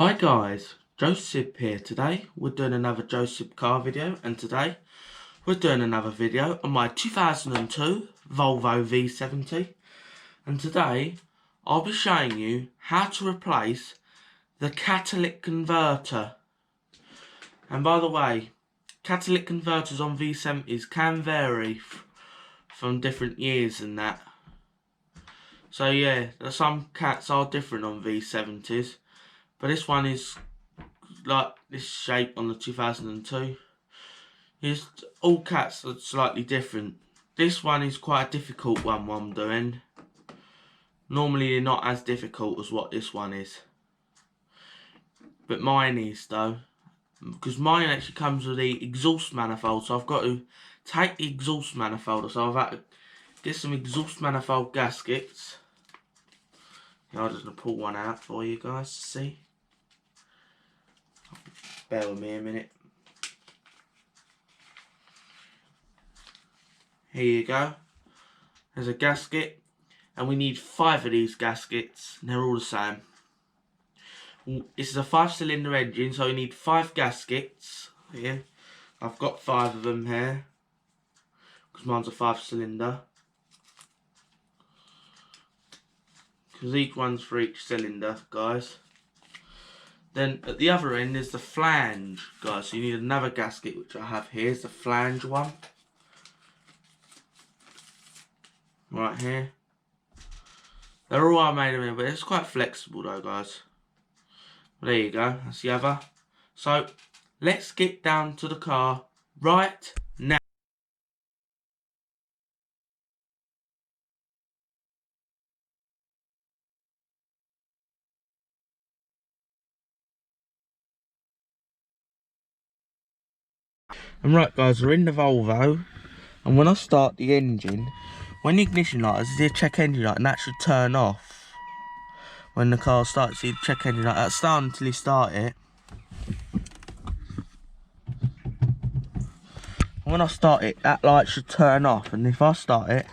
Hi guys, Joseph here. Today we're doing another Joseph car video, and today we're doing another video on my 2002 Volvo V70, and today I'll be showing you how to replace the catalytic converter. And by the way, catalytic converters on V70s can vary from different years and that. So yeah, some cats are different on V70s. But this one is like this shape on the 2002. All cats are slightly different. This one is quite a difficult one I'm doing. Normally they're not as difficult as what this one is. But mine is though. Because mine actually comes with the exhaust manifold. So I've got to take the exhaust manifold. So I've had to get some exhaust manifold gaskets. I'm just going to pull one out for you guys to see. Bear with me a minute. Here you go. There's a gasket, and we need 5 of these gaskets, and they're all the same. This is a 5-cylinder engine, so we need 5 gaskets. Here, I've got 5 of them here, because mine's a 5-cylinder. Because each one's for each cylinder, guys. Then at the other end is the flange, guys. So you need another gasket, which I have here. It's the flange one. Right here. They're all made of it, but it's quite flexible though, guys. But there you go. That's the other. So let's get down to the car right now. And right guys, we're in the Volvo, and when I start the engine, when the ignition light, is the check engine light, and that should turn off. When the car starts, the check engine light, that's starting until you start it. And when I start it, that light should turn off, and if I start it,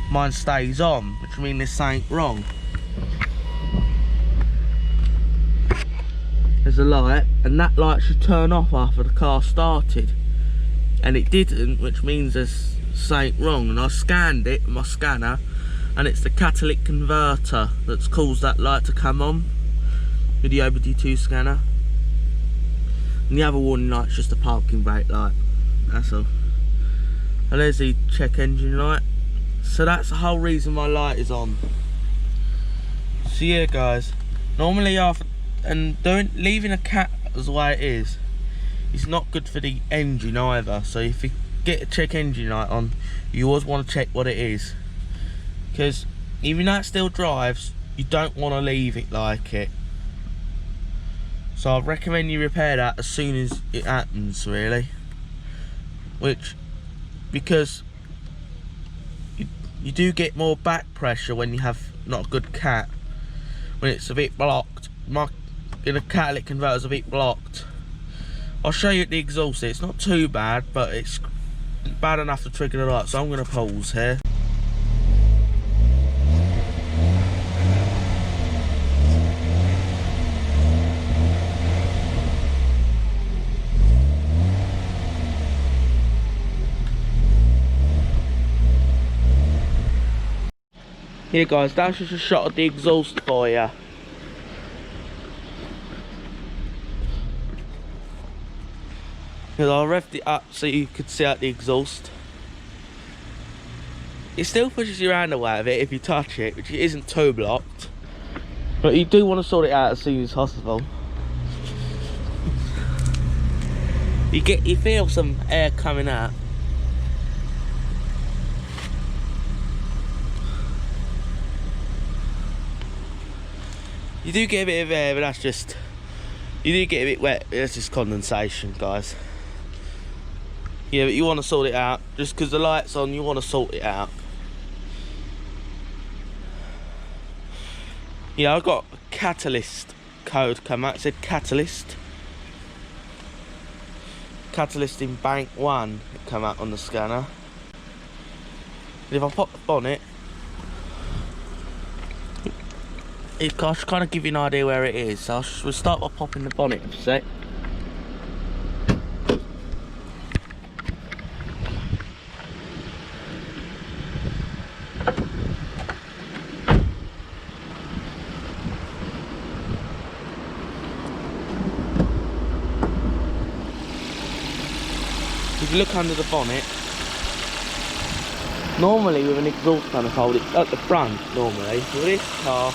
mine stays on, which means there's something wrong. There's a light, and that light should turn off after the car started, and it didn't, which means there's something wrong. And I scanned it with my scanner, and it's the catalytic converter that's caused that light to come on with the OBD2 scanner. And the other warning light's just a parking brake light, that's all. And there's the check engine light. So that's the whole reason my light is on. So yeah guys, normally after leaving a cat as the way it is, it's not good for the engine either. So if you get a check engine light on, you always want to check what it is, because even though it still drives, you don't want to leave it like it. So I recommend you repair that as soon as it happens, really. Because you do get more back pressure when you have not a good cat, when it's a bit blocked. The catalytic converter's a bit blocked. I'll show you the exhaust. It's not too bad, but it's bad enough to trigger the light. So I'm going to pause here. Here guys, that's just a shot of the exhaust for you. Because I revved it up so you could see out the exhaust. It still pushes you around a way of it if you touch it, which isn't too blocked. But you do want to sort it out as soon as possible. You feel some air coming out. You do get a bit of air, but that's just, you do get a bit wet, that's just condensation, guys. Yeah, but you want to sort it out. Just because the light's on, you want to sort it out. Yeah, I got a catalyst code come out. It said catalyst. Catalyst in bank 1, it come out on the scanner. And if I pop the bonnet, I'll just kind of give you an idea where it is. So we'll start by popping the bonnet a sec. If you look under the bonnet, normally with an exhaust manifold, it's at the front normally. For this car,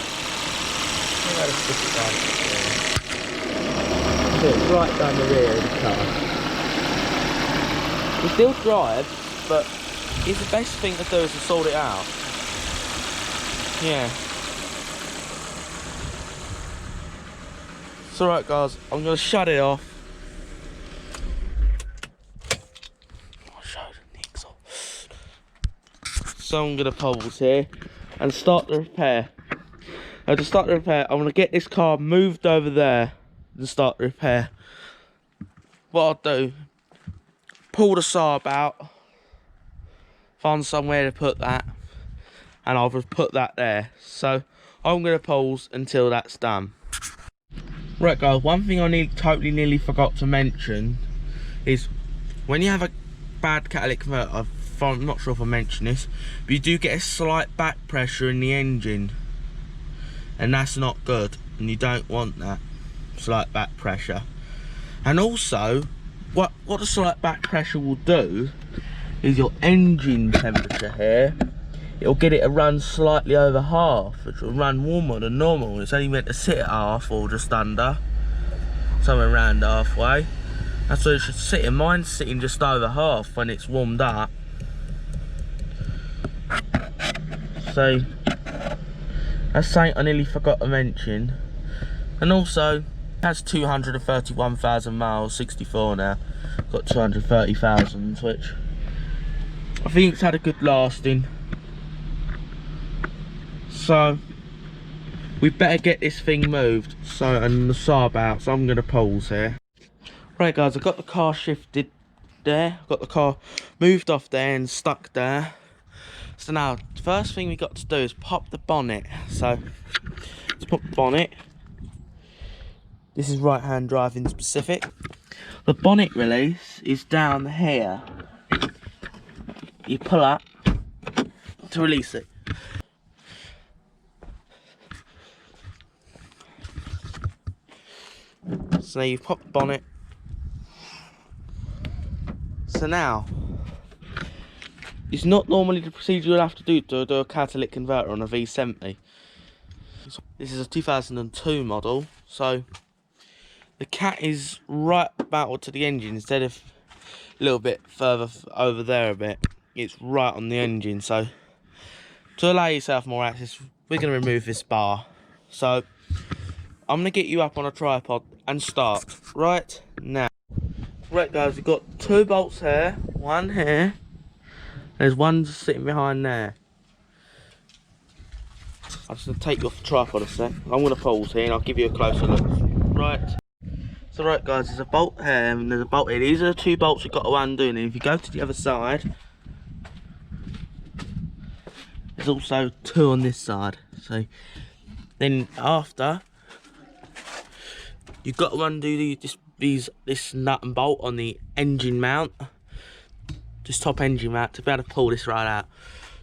it's right down the rear of the car. It still drives, but it's the best thing to do is to sort it out. Yeah. It's alright guys, I'm going to shut it off. So I'm going to pause here and start the repair. Now to start the repair, I'm going to get this car moved over there and start the repair. What I'll do, pull the Saab out, find somewhere to put that, and I'll just put that there. So I'm going to pause until that's done. Right guys, one thing I totally nearly forgot to mention is when you have a bad catalytic converter, I'm not sure if I mentioned this, but you do get a slight back pressure in the engine, and that's not good, and you don't want that slight back pressure. And also what the slight back pressure will do is your engine temperature here, it'll get it to run slightly over half, which will run warmer than normal. It's only meant to sit at half or just under, somewhere around halfway. That's where it should sit in. Mine's sitting just over half when it's warmed up. So that's something I nearly forgot to mention. And also, it has 231,000 miles, 64 now. Got 230,000, which I think it's had a good lasting. So we better get this thing moved. And the Saab out. So I'm going to pause here. Right guys, I've got the car shifted there. I've got the car moved off there and stuck there. So now, the first thing we got to do is pop the bonnet. So, let's pop the bonnet. This is right-hand driving specific. The bonnet release is down here. You pull up to release it. So now you've popped the bonnet. So now, it's not normally the procedure you'll have to do a catalytic converter on a V70. This is a 2002 model, so the cat is right about to the engine instead of a little bit further over there a bit. It's right on the engine, so to allow yourself more access, we're going to remove this bar. So I'm going to get you up on a tripod and start right now. Right guys, we've got 2 bolts here, one here. There's one sitting behind there. I'm just going to take you off the tripod a sec. I'm going to pause here and I'll give you a closer look. Right. So right guys, there's a bolt here and there's a bolt here. These are the 2 bolts we've got to undo. And if you go to the other side, there's also 2 on this side. So then after, you've got to undo this nut and bolt on the engine mount. This top engine mount to be able to pull this right out.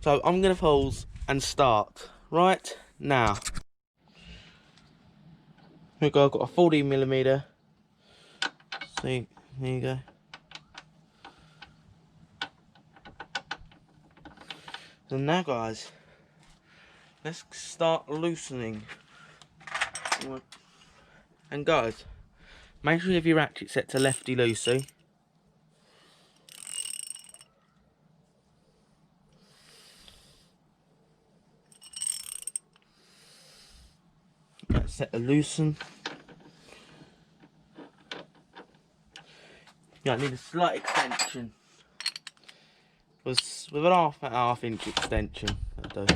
So I'm going to pause and start right now. Here we go, I've got a 14mm. See, there you go. So now guys, let's start loosening. And guys, make sure you have your ratchet set to lefty-loosey. That's set to loosen. Yeah, I need a slight extension. With an half inch extension, that'll do.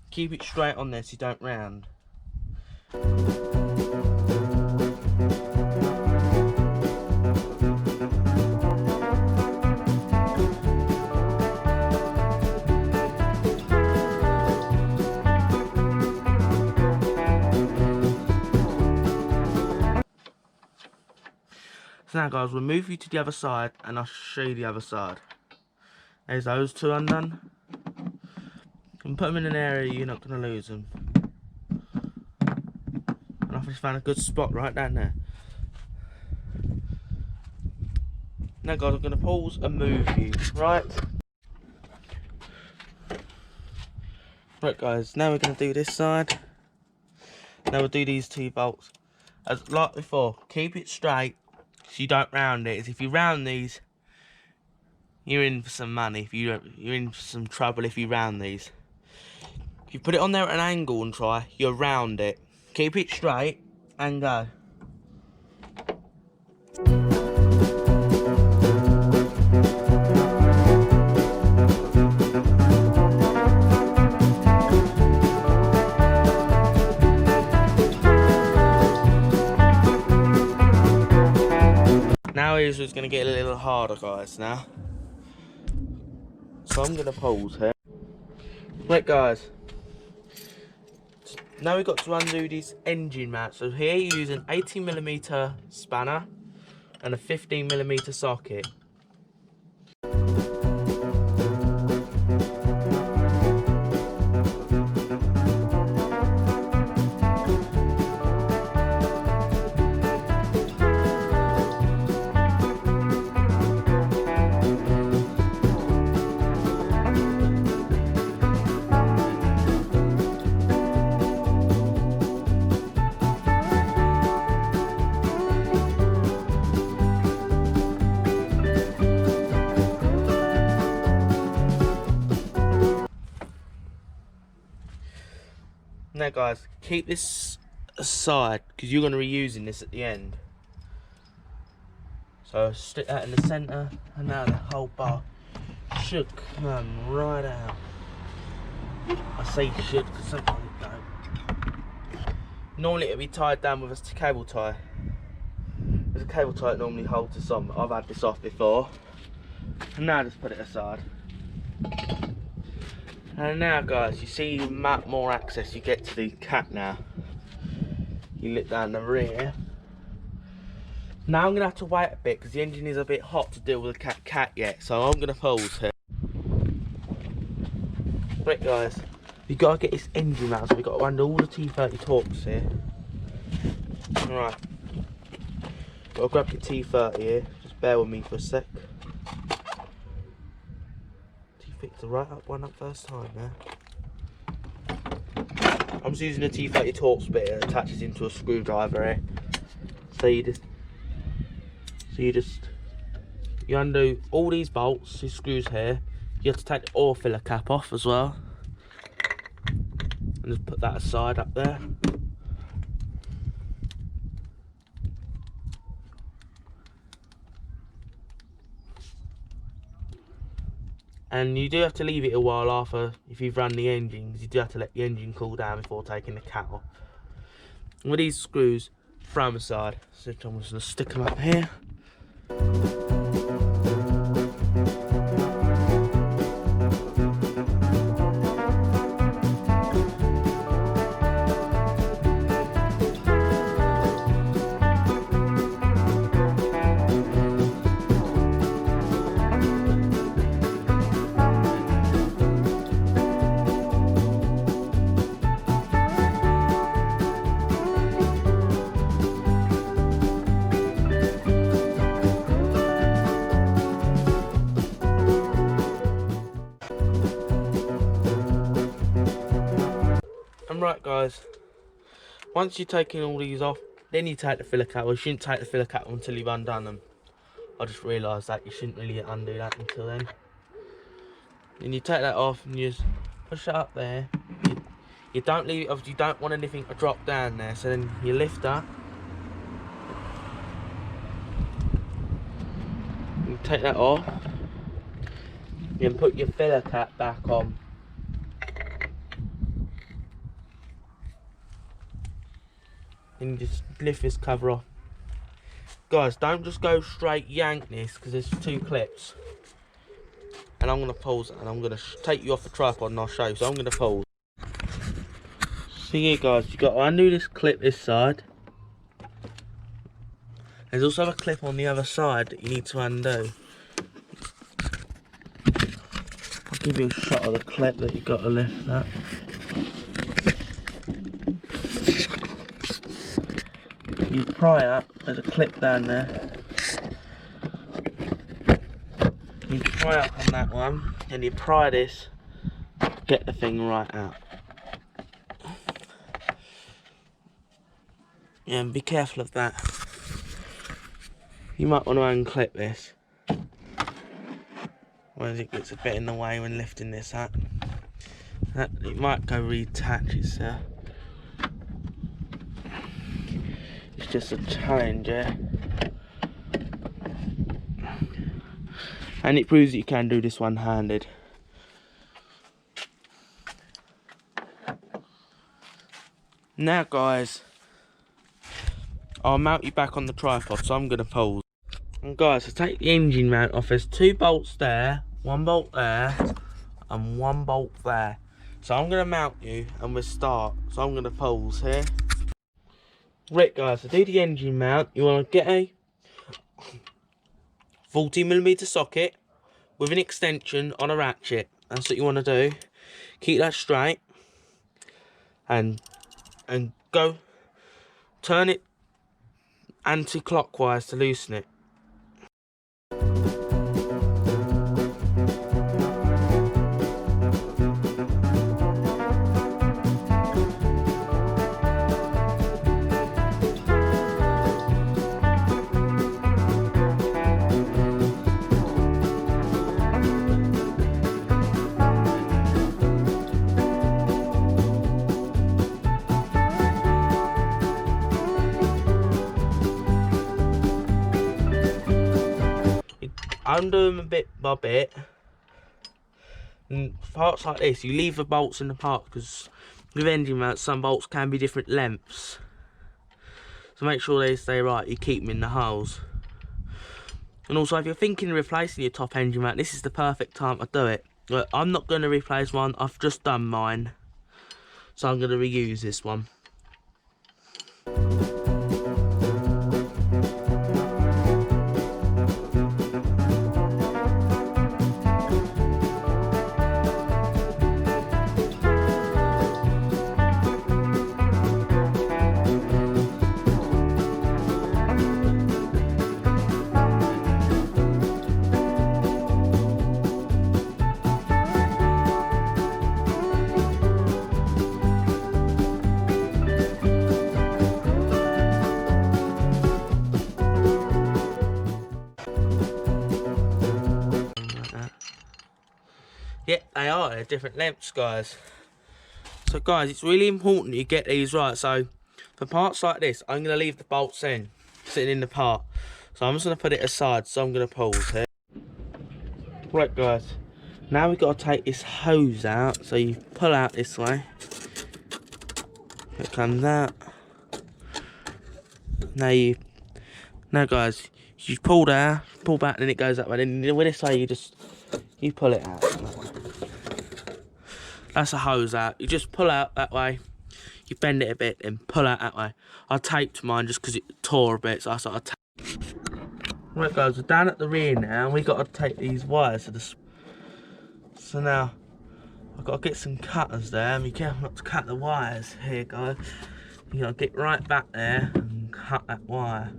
Keep it straight on there so you don't round. So now guys, we'll move you to the other side and I'll show you the other side. There's those two undone. And put them in an area you're not going to lose them. And I've just found a good spot right down there. Now guys, I'm going to pause and move you, right? Right guys, now we're going to do this side. Now we'll do these 2 bolts. As like before, keep it straight so you don't round it. As if you round these, you're in for some money. If you don't, you're in for some trouble if you round these. If you put it on there at an angle and try, you'll round it. Keep it straight and go. Now here's what's going to get a little harder, guys, now. So I'm going to pause here. Right, guys. Now we've got to undo this engine mount. So here you use an 18mm spanner and a 15mm socket. Now guys, keep this aside because you're going to be using this at the end. So stick that in the centre and now the whole bar should come right out. I say should because sometimes it don't. Normally it'll be tied down with a cable tie. There's a cable tie that normally holds this on, but I've had this off before. And now just put it aside. And now guys, you see you map more access you get to the cat now. You look down the rear. Now I'm going to have to wait a bit because the engine is a bit hot to deal with the cat yet. So I'm going to pause here. Right guys, you've got to get this engine out. So we've got to undo all the T30 Torx here. Alright. Got to grab your T30 here. Just bear with me for a sec. Picked the right up one up first time there. I'm just using a T30 Torx bit that attaches into a screwdriver here. So you undo all these bolts, these screws here. You have to take the oil filler cap off as well. And just put that aside up there. And you do have to leave it a while after if you've run the engine, because you do have to let the engine cool down before taking the cat off. And with these screws, throw them aside. So I'm just going to stick them up here. Right guys, once you've taken all these off, then you take the filler cap. Well, you shouldn't take the filler cap until you've undone them. I just realised that you shouldn't really undo that until then. Then you take that off and you just push it up there. You don't leave it, obviously you don't want anything to drop down there, so then you lift up. You take that off. You can put your filler cap back on. And just lift this cover off. Guys, don't just go straight yank this because there's 2 clips. And I'm going to pause it and I'm going to take you off the tripod and I'll show you. So I'm going to pause. So here guys, you've got to undo this clip this side. There's also a clip on the other side that you need to undo. I'll give you a shot of the clip that you've got to lift that. You pry up, there's a clip down there. You pry up on that one, and you pry this, get the thing right out. Yeah, and be careful of that. You might want to unclip this, whereas it gets a bit in the way when lifting this up. It might go reattach itself. It's just a challenge, yeah. And it proves that you can do this one-handed. Now guys, I'll mount you back on the tripod, so I'm going to pause. And guys, to take the engine mount off, there's 2 bolts there, 1 bolt there, and 1 bolt there. So I'm going to mount you and we'll start. So I'm going to pause here. Right guys, to do the engine mount, you want to get a 40mm socket with an extension on a ratchet. That's what you want to do. Keep that straight and go turn it anti-clockwise to loosen it. Undo them bit by bit, and parts like this you leave the bolts in the part, because with engine mounts some bolts can be different lengths, so make sure they stay right. You keep them in the holes. And also, if you're thinking of replacing your top engine mount, this is the perfect time to do it. But I'm not going to replace one, I've just done mine, so I'm going to reuse this one. Yeah, they are. They're different lengths, guys. So, guys, it's really important you get these right. So, for parts like this, I'm going to leave the bolts in, sitting in the part. So, I'm just going to put it aside. So, I'm going to pause here. Right, guys. Now we've got to take this hose out. So, you pull out this way. Here it comes out. Now, guys, you pull down, pull back, and then it goes that way. And then with this way, you pull it out. That's a hose out. You just pull out that way. You bend it a bit and pull out that way. I taped mine just because it tore a bit, so I sort of taped. Right guys, we're down at the rear now and we got to take these wires to the... So now, I've got to get some cutters there and be careful not to cut the wires here guys. You got to get right back there and cut that wire.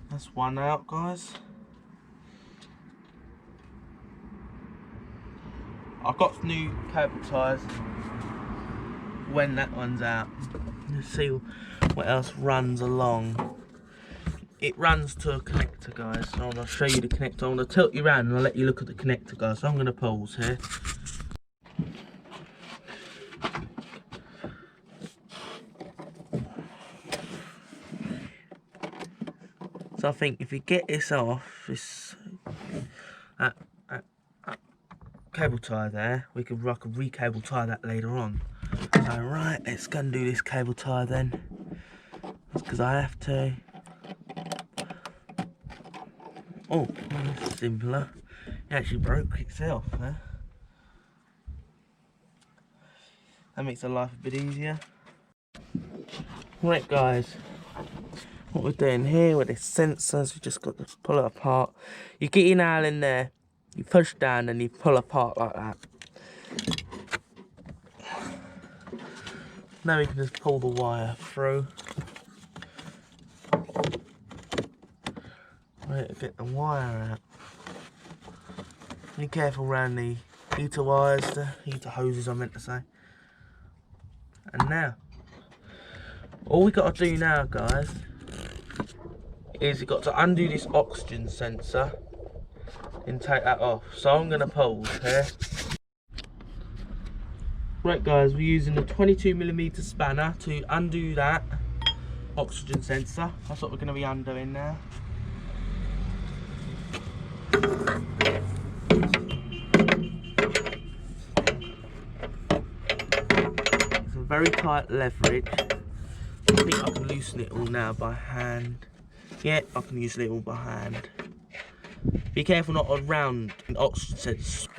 That's one out, guys. I've got new cable ties when that one's out. Let's see what else runs along. It runs to a connector, guys. So I'm going to show you the connector. I'm going to tilt you around and I'll let you look at the connector, guys. So I'm going to pause here. So I think if you get this off, this cable tie there, I can re-cable tie that later on. So right, let's go and do this cable tie then. That's because I have to. Oh, that's simpler. It actually broke itself there. That makes the life a bit easier. Right guys, what we're doing here with the sensors, we just got to pull it apart. You get your nail in there, you push down and you pull apart like that. Now we can just pull the wire through. Right, get the wire out. Be careful around the heater wires, the heater hoses I meant to say. And now, all we got to do now guys, is you've got to undo this oxygen sensor and take that off. So I'm going to pause here. Right guys, we're using the 22mm spanner to undo that oxygen sensor. That's what we're going to be undoing now. It's a very tight leverage. I think I can loosen it all now by hand. Yeah, I can loosen it all by hand. Be careful not around an oxygen sensor.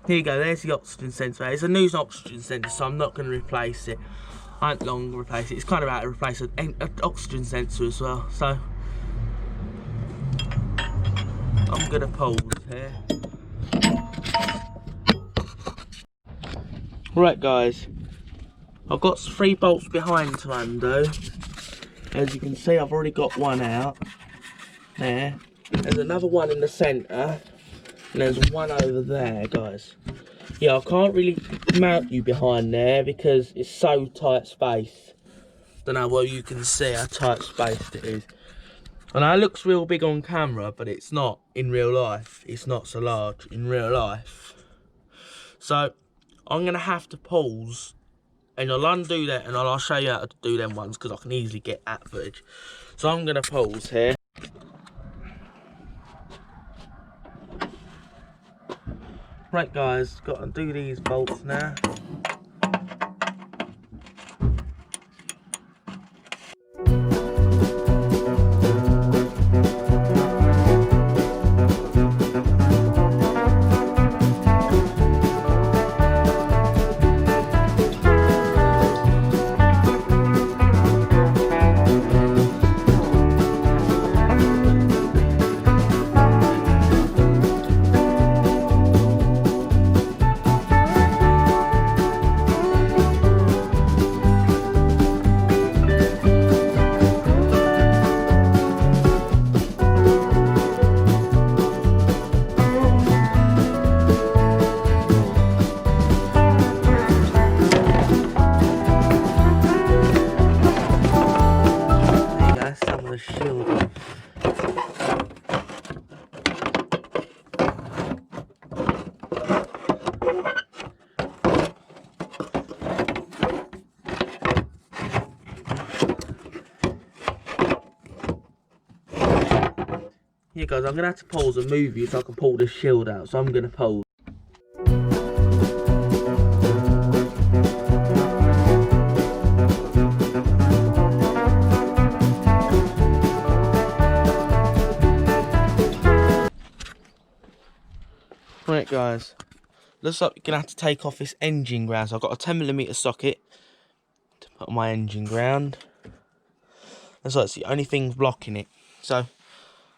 Here you go, there's the oxygen sensor. It's a new oxygen sensor, so I'm not going to replace it. I won't long replace it. It's kind of out to replace an oxygen sensor as well. So I'm going to pause here. Right guys, I've got 3 bolts behind to undo. As you can see, I've already got one out. There. There's another one in the centre. And there's one over there, guys. Yeah, I can't really mount you behind there because it's so tight space. Don't know whether you can see how tight spaced it is. I know it looks real big on camera, but it's not in real life. It's not so large in real life. So I'm gonna have to pause, and I'll undo that, and I'll show you how to do them ones because I can easily get that footage. So I'm gonna pause here. Right guys, got to do these bolts now. Yeah guys, I'm going to have to pause and move you so I can pull this shield out, so I'm going to pause. Right guys, looks like we're going to have to take off this engine ground. So I've got a 10mm socket to put on my engine ground. Looks like it's the only thing blocking it. So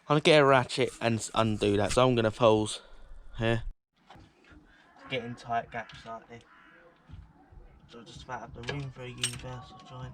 I'm going to get a ratchet and undo that. So I'm going to pause here. Get in tight gaps like this. So just about have the room for a universal joint.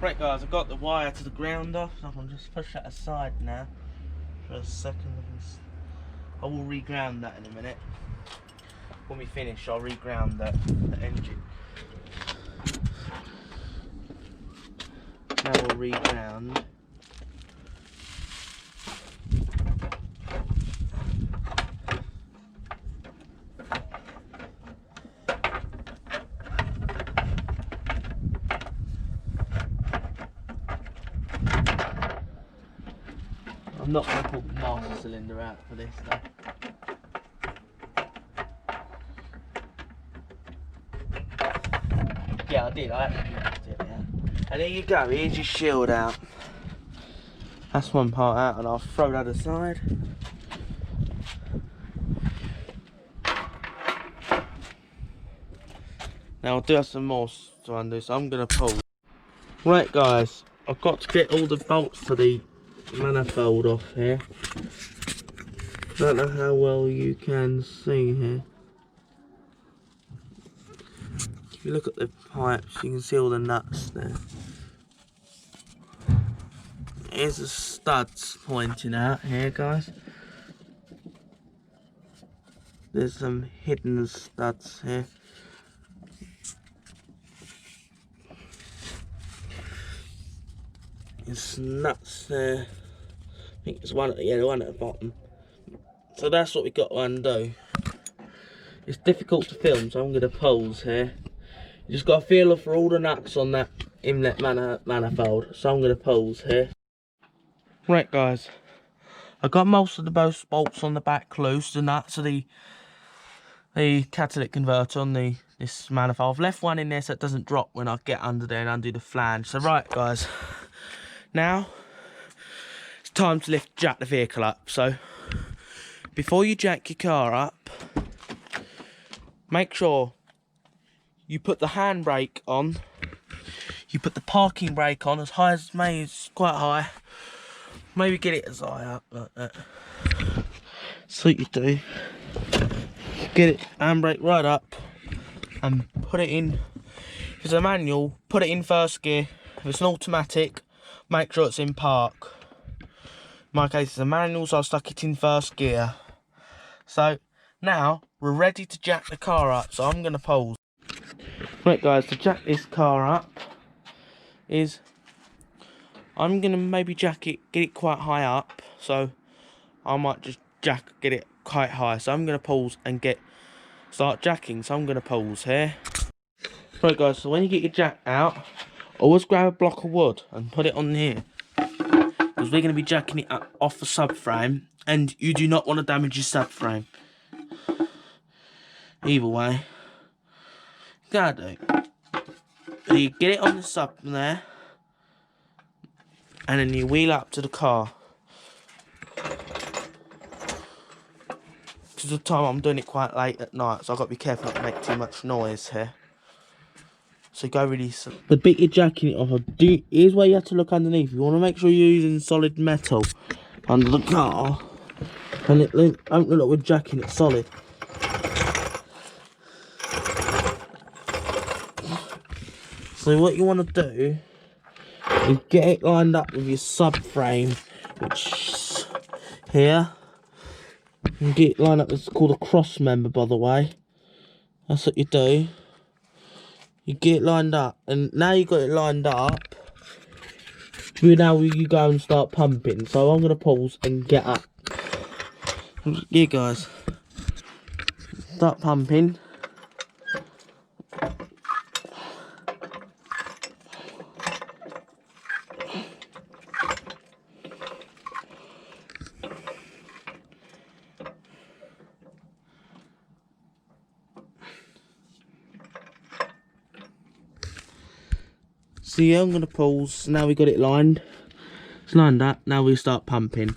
Right guys, I've got the wire to the ground off, so I can just push that aside now for a second. I will reground that in a minute. When we finish, I'll reground the engine. Now we'll reground. I'm not going to pull the master cylinder out for this though. Yeah, I did. I actually left it, yeah. And there you go. Here's your shield out. That's one part out, and I'll throw that aside. Now I do have some more to undo, so I'm going to pull. Right, guys. I've got to get all the bolts to the manifold off here. Don't know how well you can see here. If you look at the pipes, you can see all the nuts there. Here's the studs pointing out here, guys. There's some hidden studs here. There's nuts there. I think there's one at the one at the bottom. So that's what we got to undo. It's difficult to film, so I'm going to pause here. You just got to feel for all the nuts on that inlet manifold. So I'm going to pause here. Right, guys. I got most of the bolts on the back loose. The nuts of the catalytic converter on this manifold. I've left one in there so it doesn't drop when I get under there and undo the flange. So right, guys. Now it's time to jack the vehicle up. So before you jack your car up, make sure you put the handbrake on. You put the parking brake on as high as it's quite high. Maybe get it as high up like that. So you do. Get it handbrake right up and put it in. If it's a manual, put it in first gear. If it's an automatic, make sure it's in park. In my case it's a manual, so I stuck it in first gear. So now we're ready to jack the car up, so I'm going to pause. Right, guys, to jack this car up is I'm going to maybe jack it, get it quite high up. So I might just get it quite high. So I'm going to pause and start jacking. So I'm going to pause here. Right, guys, so when you get your jack out, always grab a block of wood and put it on here. Because we're going to be jacking it up off the subframe. And you do not want to damage your subframe. Either way. Gotta do. So you get it on the sub there. And then you wheel up to the car. Because the time I'm doing it quite late at night, so I've got to be careful not to make too much noise here. So go really slow. The bit you're jacking it off of, here's where you have to look underneath. You want to make sure you're using solid metal under the car. And it don't look like we're jacking it solid. So what you want to do is get it lined up with your subframe, which is here. And get it lined up. It's called a cross member, by the way. That's what you do. You get it lined up, and now you've got it lined up, now you go and start pumping. So I'm going to pause and get up. Yeah, guys. Start pumping. So yeah, I'm going to pause. Now we got it lined. It's lined up. Now we start pumping.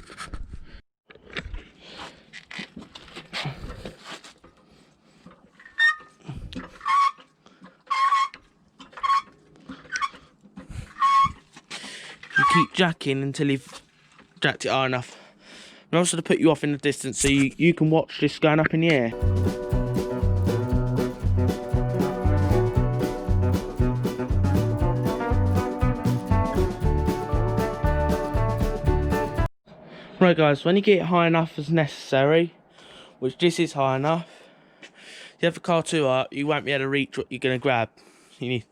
You keep jacking until you've jacked it high enough. And also to put you off in the distance so you can watch this going up in the air. Right guys, when you get it high enough as necessary, which this is high enough, if you have the car too high, you won't be able to reach what you're going to grab. You need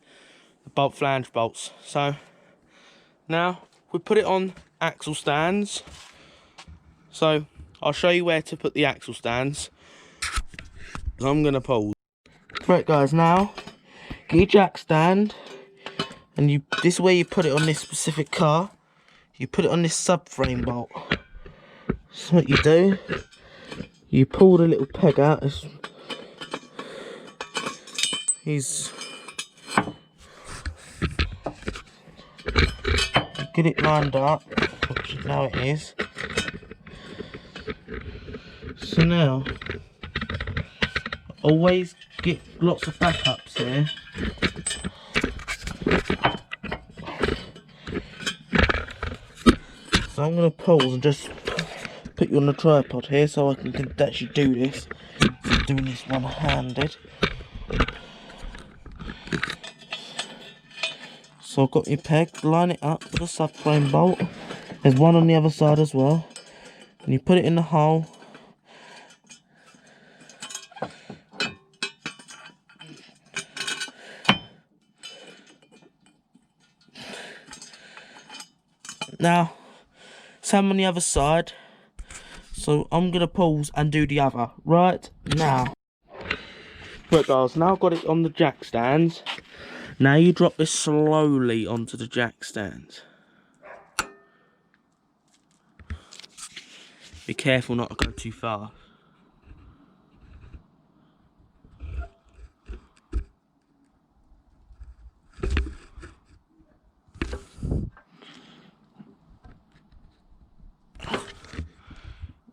the bolt flange bolts. So now we put it on axle stands. So I'll show you where to put the axle stands. I'm going to pause. Right guys, now get your jack stand, and this is where you put it on this specific car. You put it on this subframe bolt. So what you do, you pull the little peg out. Get it lined up, which now it is. So now, always get lots of backups here. So I'm going to pause and just put you on the tripod here so I can actually do this. So I'm doing this one-handed. So I've got your peg, line it up with a subframe bolt. There's one on the other side as well. And you put it in the hole. Now, same on the other side. So I'm going to pause and do the other. Right now. Right guys, now I've got it on the jack stands. Now you drop this slowly onto the jack stands. Be careful not to go too far.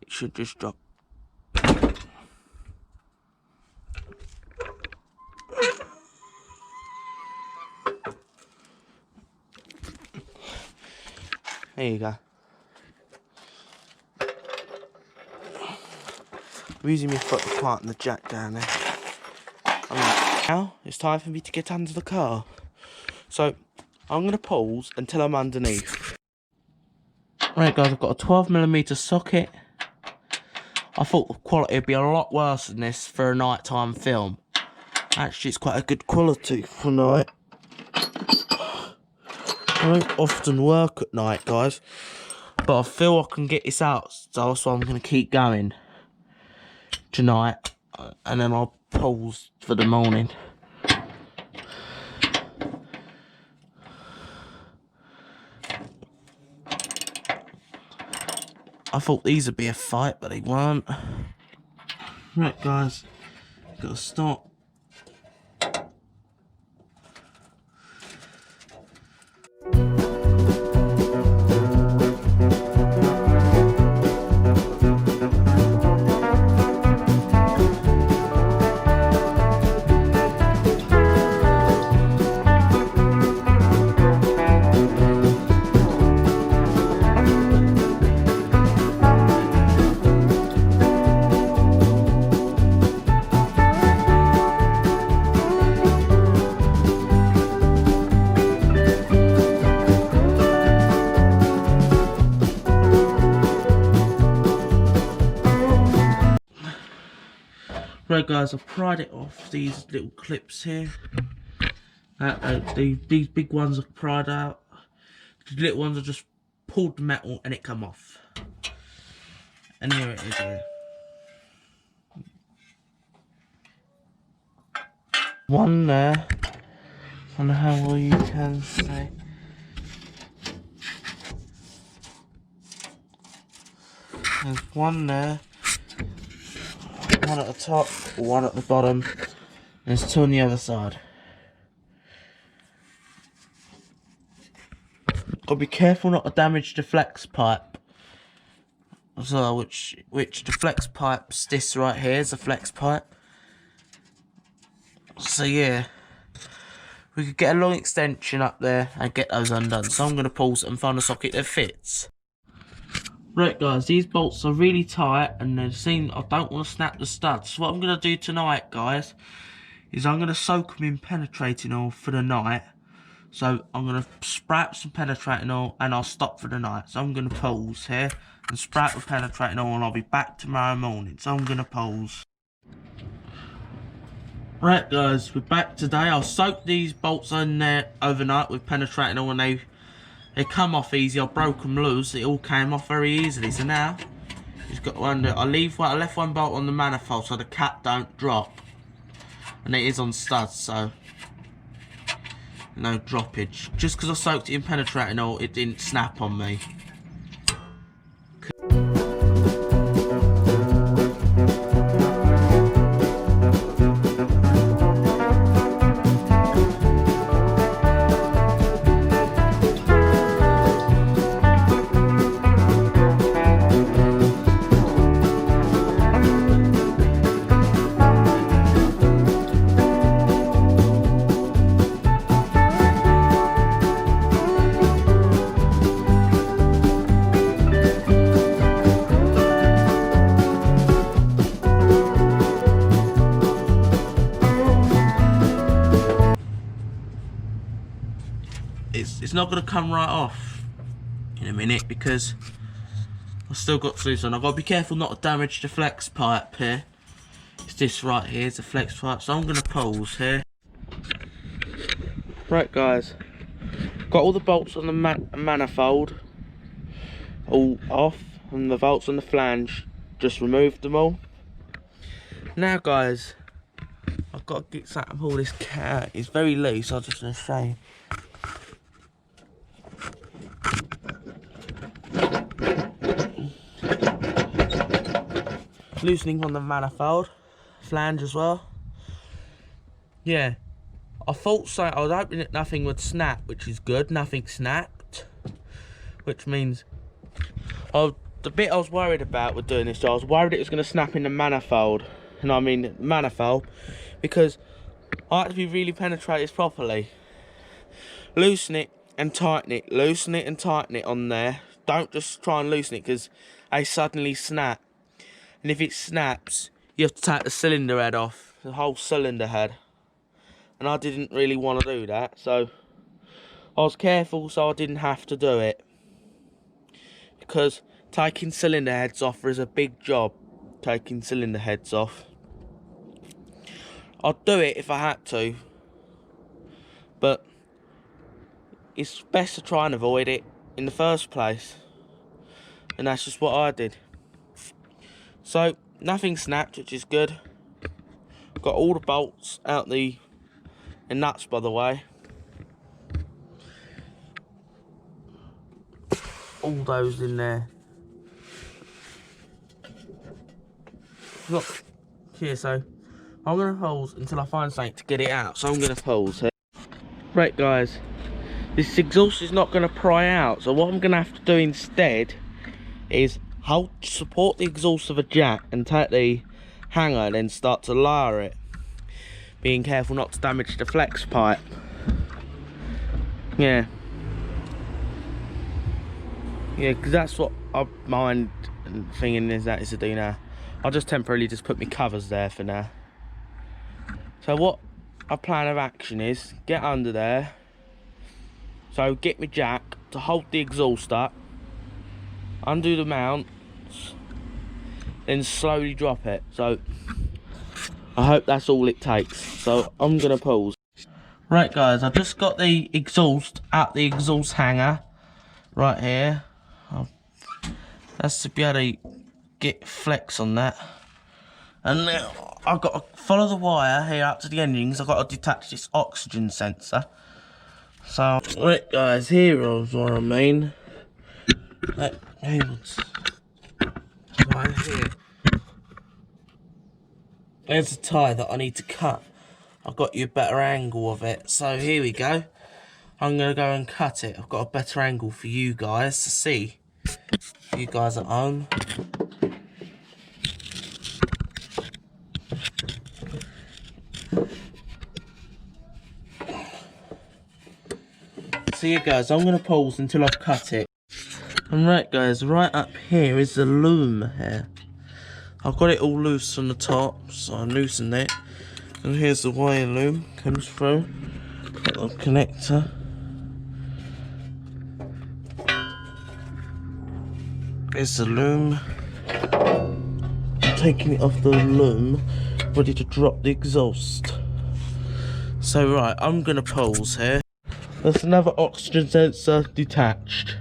It should just drop. There you go. I'm using my foot to plant the jack down there. Now it's time for me to get under the car. So I'm going to pause until I'm underneath. Right guys, I've got a 12mm socket. I thought the quality would be a lot worse than this for a nighttime film. Actually, it's quite a good quality for night. I don't often work at night, guys, but I feel I can get this out, so that's why I'm going to keep going tonight, and then I'll pause for the morning. I thought these would be a fight, but they weren't. Right, guys, gotta stop. Right guys, I've pried it off these little clips here. These big ones are pried out. The little ones are just pulled the metal and it come off. And here it is here. One there. I don't know how well you can see. There's one there. One at the top, one at the bottom. There's two on the other side. Gotta be careful not to damage the flex pipe as well, which the flex pipe's this right here is a flex pipe. So yeah, we could get a long extension up there and get those undone. So I'm gonna pause it and find a socket that fits. Right guys, these bolts are really tight and I don't want to snap the studs. So what I'm going to do tonight, guys, is I'm going to soak them in penetrating oil for the night. So I'm going to spray it with some penetrating oil and I'll stop for the night. So I'm going to pause here and spray it with penetrating oil and I'll be back tomorrow morning. So I'm going to pause. Right guys, we're back today. I'll soak these bolts in there overnight with penetrating oil and they come off easy. I broke them loose. It all came off very easily. So now, you've got to wonder, I left one bolt on the manifold so the cap don't drop. And it is on studs, so no droppage. Just because I soaked it in penetrating oil, it didn't snap on me. It's not going to come right off in a minute because I've still got to do something. I've got to be careful not to damage the flex pipe here. It's this right here, it's a flex pipe, so I'm going to pause here. Right guys, got all the bolts on the manifold all off and the bolts on the flange, just removed them all. Now guys, I've got to get something to pull this cat. It's very loose, I was just going to say. Loosening on the manifold, flange as well. Yeah, I thought so. I was hoping that nothing would snap, which is good. Nothing snapped, which means the bit I was worried about with doing this, I was worried it was going to snap in the manifold, and I mean manifold, because I had to be really penetrate this properly. Loosen it and tighten it. Loosen it and tighten it on there. Don't just try and loosen it because they suddenly snap. And if it snaps, you have to take the cylinder head off, the whole cylinder head. And I didn't really want to do that, so I was careful so I didn't have to do it. Because taking cylinder heads off is a big job, taking cylinder heads off. I'd do it if I had to, but it's best to try and avoid it in the first place. And that's just what I did. So, nothing snapped, which is good. Got all the bolts out the nuts, by the way. All those in there. Look, here, so I'm going to pause until I find something to get it out. So I'm going to pause here. Right, guys. This exhaust is not going to pry out. So what I'm going to have to do instead is support the exhaust of a jack and take the hanger and then start to lower it, being careful not to damage the flex pipe. Yeah, because that's what I mind thinking is to do now. I'll just temporarily just put my covers there for now. So what our plan of action is, get under there, so get my jack to hold the exhaust up, undo the mounts, then slowly drop it. So I hope that's all it takes. So I'm gonna pause. Right guys, I just got the exhaust out the exhaust hanger right here. That's to be able to get flex on that. And now I've got to follow the wire here up to the engine because I've got to detach this oxygen sensor. So right guys, here is what I mean. Right here. There's a tie that I need to cut. I've got you a better angle of it. So here we go. I'm going to go and cut it. I've got a better angle for you guys to see. You guys at home. So yeah guys, I'm going to pause until I've cut it. And right guys, right up here is the loom here. I've got it all loose on the top, so I loosened it. And here's the wire loom, comes through. Got the connector. There's the loom. I'm taking it off the loom, ready to drop the exhaust. So right, I'm gonna pause here. There's another oxygen sensor detached.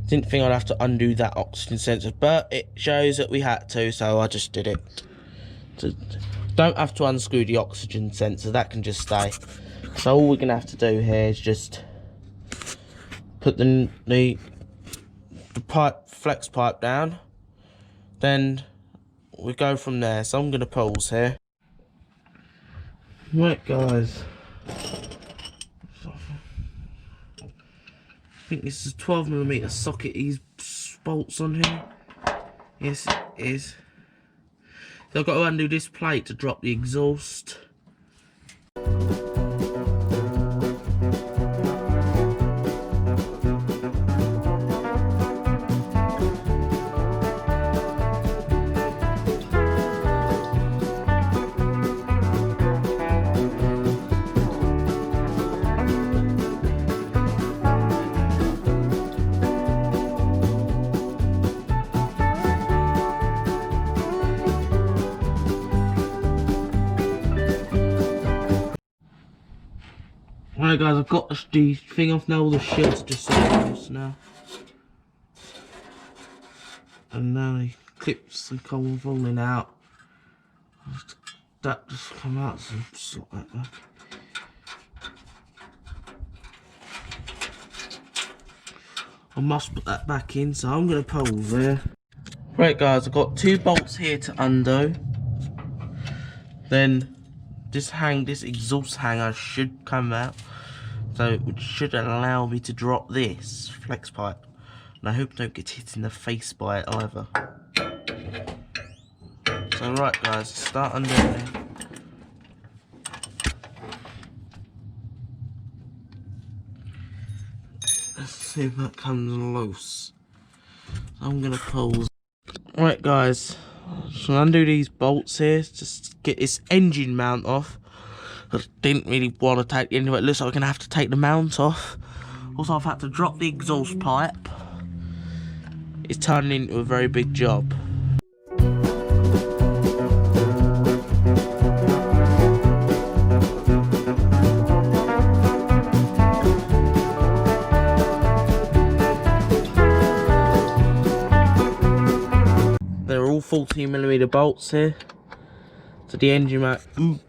Didn't think I'd have to undo that oxygen sensor, but it shows that we had to, so I just did it. So don't have to unscrew the oxygen sensor, that can just stay. So all we're gonna have to do here is just put the pipe, flex pipe down, then we go from there. So I'm gonna pause here. Right guys, I think this is a 12mm socket, these bolts on here. Yes it is. So I've got to undo this plate to drop the exhaust. Right guys, I've got the thing off now, all the shield's just loose now. And now the clips are falling out. That just come out, so sort that back. I must put that back in, so I'm going to pause there. Right guys, I've got 2 bolts here to undo. Then this exhaust hanger should come out. So it should allow me to drop this flex pipe. And I hope I don't get hit in the face by it either. So right guys, start undone. Let's see if that comes loose. I'm gonna pause. Right guys, so undo these bolts here, just to get this engine mount off. I didn't really want to take the engine, but it looks like I'm gonna have to take the mount off. Also, I've had to drop the exhaust pipe. It's turning into a very big job. They're all 14mm bolts here. So the engine mount,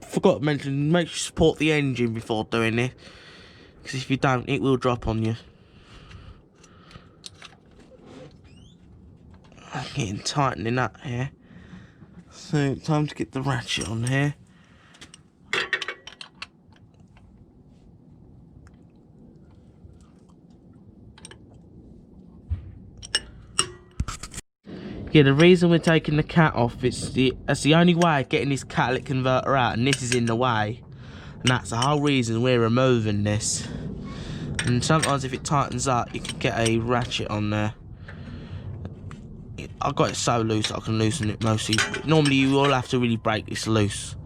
forgot to mention, make sure you support the engine before doing it, because if you don't, it will drop on you. I'm getting tightening up here. So time to get the ratchet on here. Yeah, the reason we're taking the cat off, that's the only way of getting this catalytic converter out, and this is in the way. And that's the whole reason we're removing this. And sometimes if it tightens up, you can get a ratchet on there. I got it so loose I can loosen it mostly. Normally you will have to really break this loose.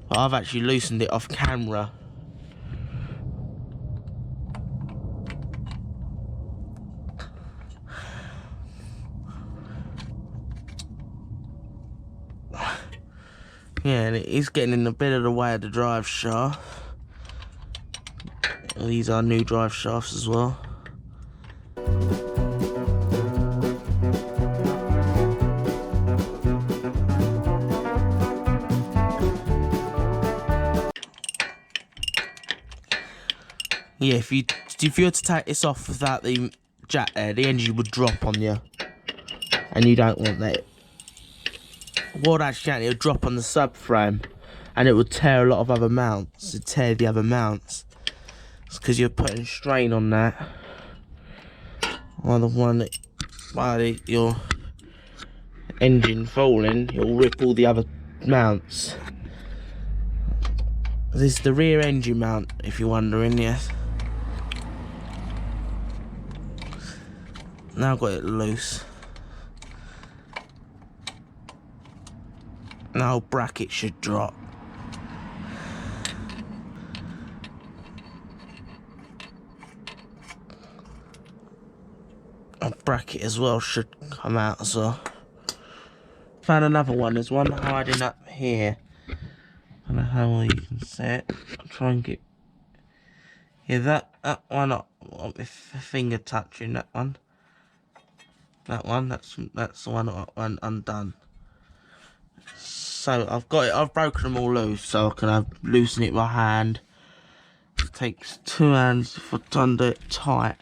But I've actually loosened it off camera. Yeah, and it is getting in a bit of the way of the drive shaft. These are new drive shafts as well. Yeah, if you were to take this off without the jack there, the engine would drop on you. And you don't want that. What actually happened, it would drop on the subframe and it would tear a lot of other mounts. It'd tear the other mounts. It's because you're putting strain on that. Or the one that, while your engine falling, it'll rip all the other mounts. This is the rear engine mount, if you're wondering, yes. Now I've got it loose. Now bracket should drop. a bracket as well should come out as well. Found another one. There's one hiding up here. I don't know how well you can see it. I'll try and get. Yeah, that one. I want my finger touching that one. That one. That's the one I want undone. So I've got it. I've broken them all loose, so I can loosen it with my hand. It takes 2 hands to undo it tight.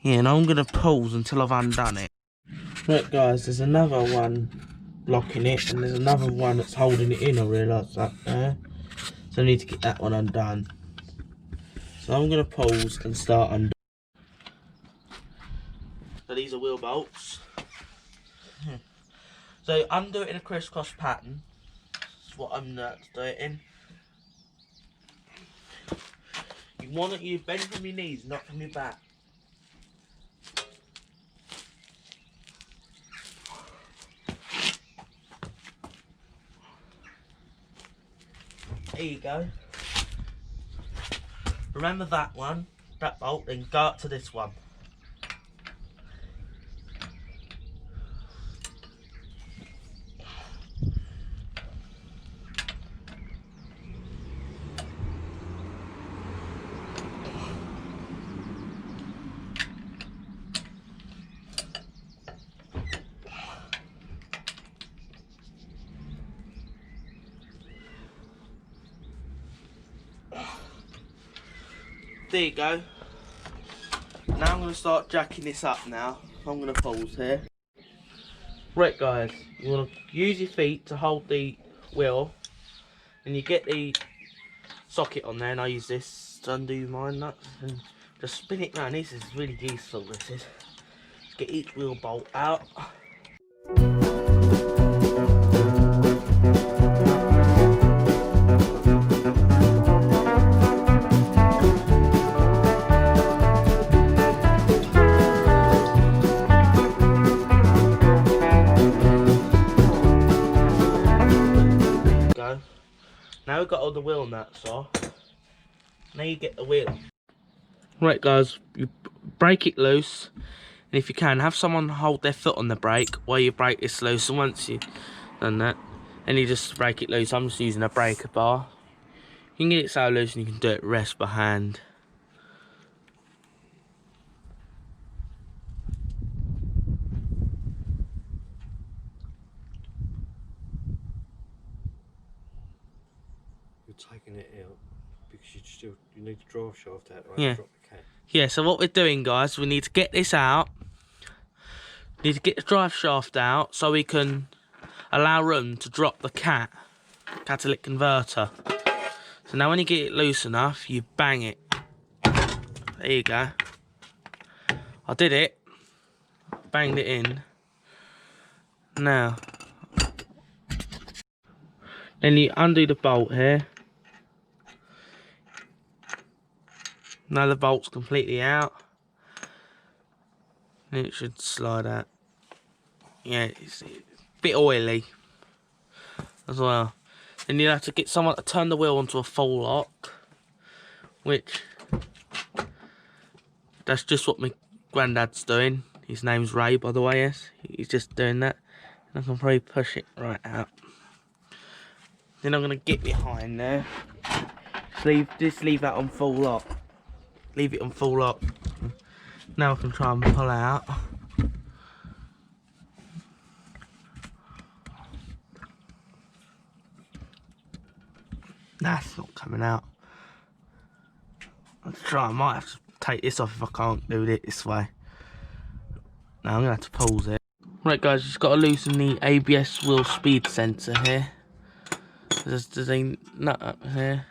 Yeah, and I'm going to pause until I've undone it. Right guys, there's another one blocking it, and there's another one that's holding it in, I realise that there. So I need to get that one undone. So I'm going to pause and start undone. So these are wheel bolts. So undo it in a crisscross pattern. That's what I'm doing it in. You want you bend from your knees, not from your back. There you go. Remember that one, that bolt, then go up to this one. There you go. Now I'm going to start jacking this up now. I'm going to pause here. Right guys, you want to use your feet to hold the wheel. And you get the socket on there, and I use this to undo mine nuts. And just spin it round. This is really useful, this is. Let's get each wheel bolt out. Now we've got all the wheel nuts off. Now you get the wheel. Right guys, you break it loose, and if you can, have someone hold their foot on the brake while you break this loose. And once you've done that, and you just break it loose. I'm just using a breaker bar. You can get it so loose and you can do it rest by hand. Taking it out because you need the drive shaft out, right? Yeah. Drop the cat. Yeah, so what we're doing guys, we need to get this out. We need to get the drive shaft out so we can allow room to drop the catalytic converter. So now when you get it loose enough, you bang it. There you go. I did it. Banged it in. Now then you undo the bolt here. Now the bolt's completely out. And it should slide out. Yeah, it's a bit oily as well. Then you have to get someone to turn the wheel onto a full lock, which that's just what my granddad's doing. His name's Ray, by the way. Yes, he's just doing that. And I can probably push it right out. Then I'm gonna get behind there. Just leave that on full lock. Leave it on full lock. Now I can try and pull out. That's not coming out. Let's try. I might have to take this off if I can't do it this way. Now I'm gonna have to pause it. Right guys, just got to loosen the ABS wheel speed sensor here. There's a nut up here.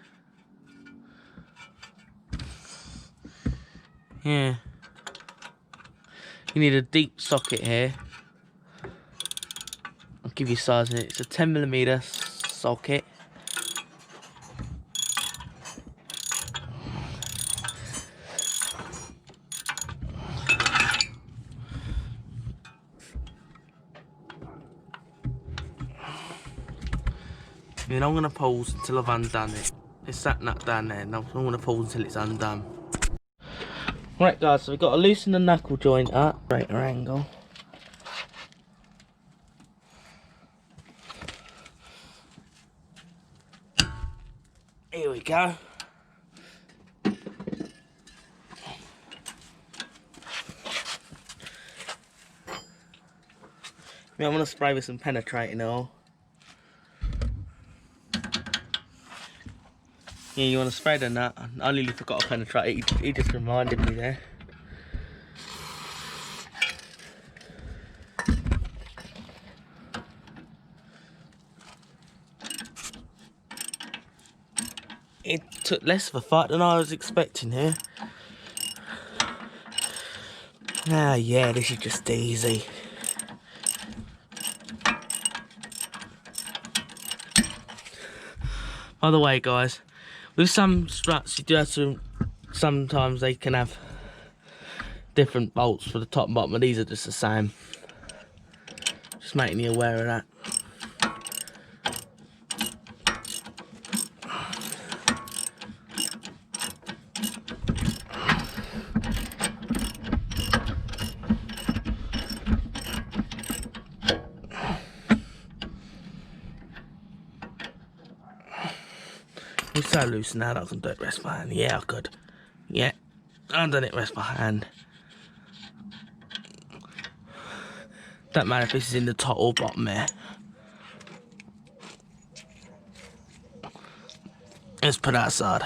Yeah. You need a deep socket here. I'll give you size in it. It's a 10mm socket. Then I'm going to pause until I've undone it. It's that nut down there, and I'm going to pause until it's undone. Right guys, so we've got to loosen the knuckle joint up, greater angle. Here we go. I'm going to spray with some penetrating oil. Yeah, you want to spray the nut. I nearly forgot to penetrate it. He just reminded me there. It took less of a fight than I was expecting here. Ah, yeah, this is just easy. By the way, guys, with some struts, you do have to. Sometimes they can have different bolts for the top and bottom, but these are just the same. Just making you aware of that. It's so loose now that I can do it rest my hand. Yeah, I could. Yeah, I've done it rest my hand. Don't matter if this is in the top or bottom there. Let's put that aside.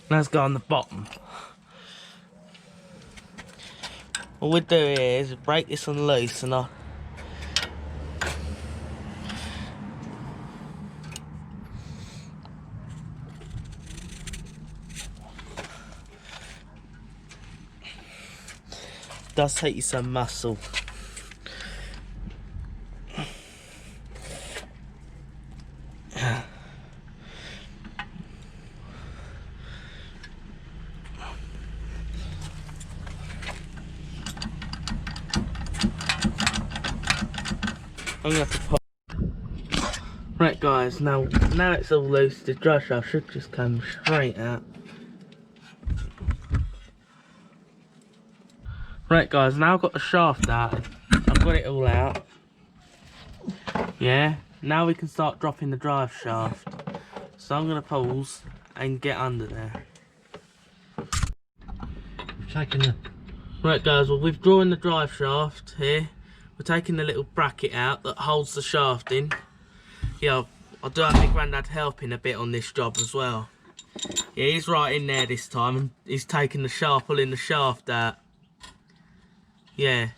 Let's go on the bottom. What we do here is break this one loose and I does take you some muscle. I'm gonna have to pop. Right guys, now it's all loose, the drive shaft should just come straight out. Right guys, now I've got the shaft out. I've got it all out. Yeah, now we can start dropping the drive shaft. So I'm gonna pause and get under there. Right guys, well we've drawn the drive shaft here. We're taking the little bracket out that holds the shaft in. Yeah, I do have my granddad helping a bit on this job as well. Yeah, he's right in there this time and he's taking the shaft, pulling the shaft out. Yeah,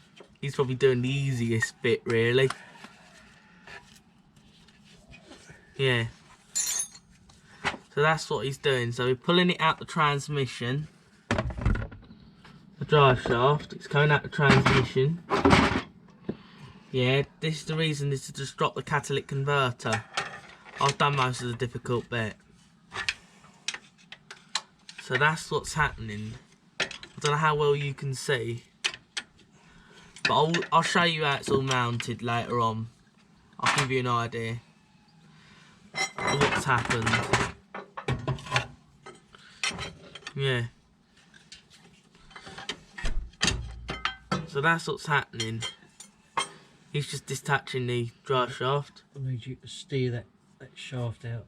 he's probably doing the easiest bit really. Yeah. So that's what he's doing. So we're pulling it out the transmission. The drive shaft, it's coming out the transmission. Yeah, this is the reason is to just drop the catalytic converter. I've done most of the difficult bit. So that's what's happening. I don't know how well you can see. But I'll show you how it's all mounted later on. I'll give you an idea of what's happened. Yeah. So that's what's happening. He's just detaching the drive shaft. I need you to steer that shaft out.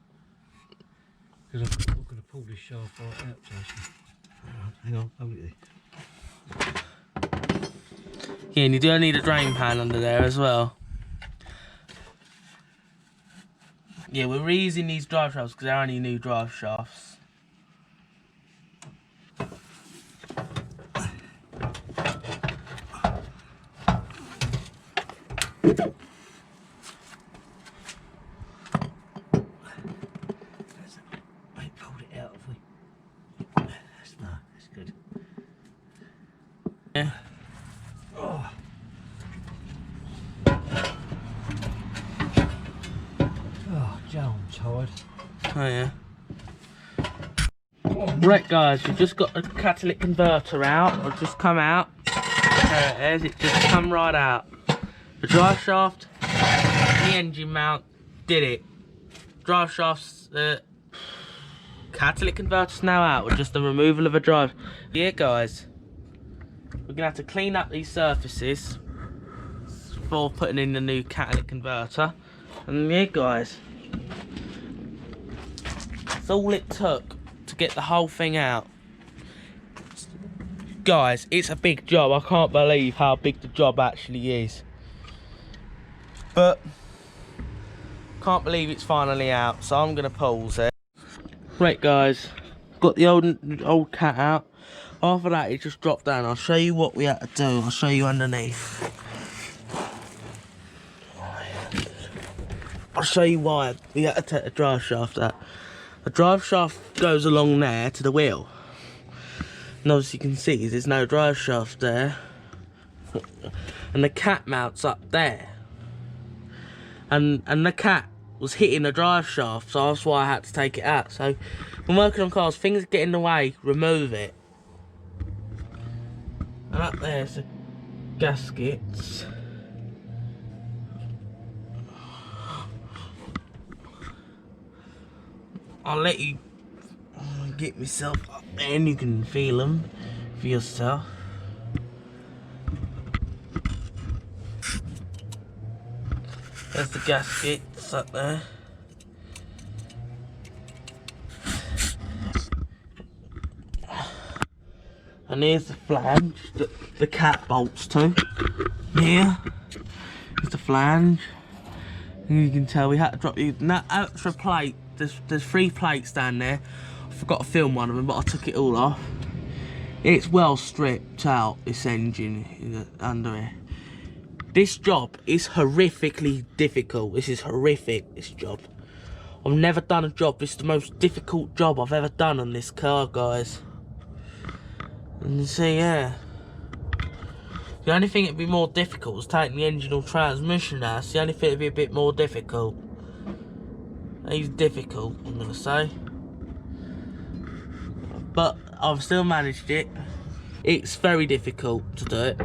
Because I'm going to pull this shaft right out, Jason. Hang on, hold it there. Yeah, and you do need a drain pan under there as well. Yeah, we're reusing these drive shafts because they're only new drive shafts. Yeah. Oh, Joe, I'm tired. Oh yeah. Right guys, we've just got the catalytic converter out. It's just come out. There it is, it just come right out. The drive shaft, the engine mount, did it. drive shafts, catalytic converters now out with just the removal of a drive. Yeah guys, we're gonna have to clean up these surfaces before putting in the new catalytic converter. And yeah guys, that's all it took to get the whole thing out. Guys, it's a big job. I can't believe how big the job actually is. But can't believe it's finally out, so I'm gonna pause it. Right guys, got the old cat out. After that it just dropped down. I'll show you what we had to do. I'll show you underneath. I'll show you why we had to take the drive shaft out. The drive shaft goes along there to the wheel. And as you can see, there's no drive shaft there. And the cat mounts up there. And the cat was hitting the drive shaft, so that's why I had to take it out. So when working on cars, things get in the way, remove it. And up there's the gaskets. I'll let you get myself up there and you can feel them for yourself. There's the gaskets up there. And here's the flange that the cat bolts to. Here is the flange. And you can tell we had to drop that extra plate. There's 3 plates down there. I forgot to film one of them, but I took it all off. It's well stripped out, this engine under here. This job is horrifically difficult. This is horrific, this job. I've never done a job. This is the most difficult job I've ever done on this car, guys. And you see, yeah. The only thing that'd be more difficult is taking the engine or transmission out. It's the only thing that'd be a bit more difficult. He's difficult, I'm gonna say. But I've still managed it. It's very difficult to do it.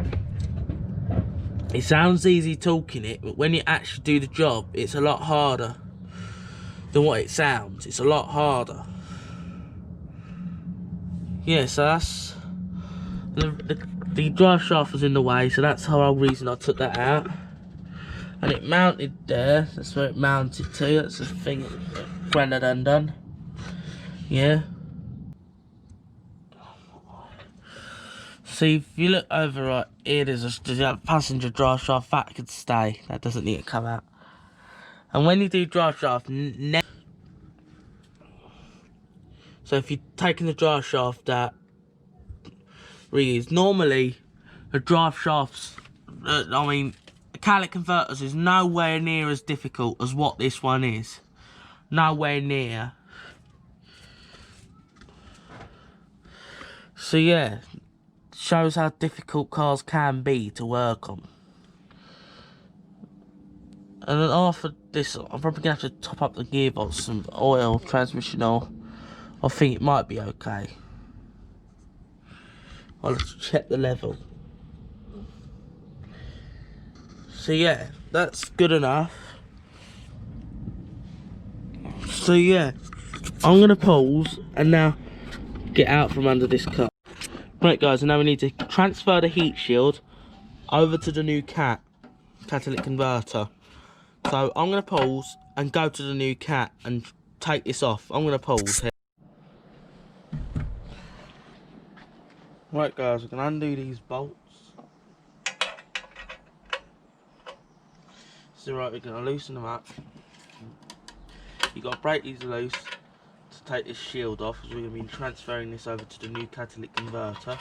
It sounds easy talking it, but when you actually do the job, it's a lot harder than what it sounds. It's a lot harder. Yeah, so that's... The drive shaft was in the way, so that's the whole reason I took that out. And it mounted there, that's where it mounted to, that's the thing that Grandad undone. Yeah. See, if you look over right here, there's a passenger drive shaft, that could stay, that doesn't need to come out. And when you do drive shaft, so if you're taking the drive shaft out, normally the drive shafts, the catalytic converters is nowhere near as difficult as what this one is. Nowhere near. So yeah, shows how difficult cars can be to work on. And then after this, I'm probably gonna have to top up the gearbox, some oil, transmission oil. I think it might be okay. I'll just check the level. So yeah, that's good enough. So yeah, I'm gonna pause and now get out from under this car. Right guys, and now we need to transfer the heat shield over to the new catalytic converter. So I'm gonna pause and go to the new cat and take this off. I'm gonna pause here. Right guys, we can undo these bolts. So right, we're gonna loosen them up. You gotta break these loose to take this shield off, as we're gonna be transferring this over to the new catalytic converter.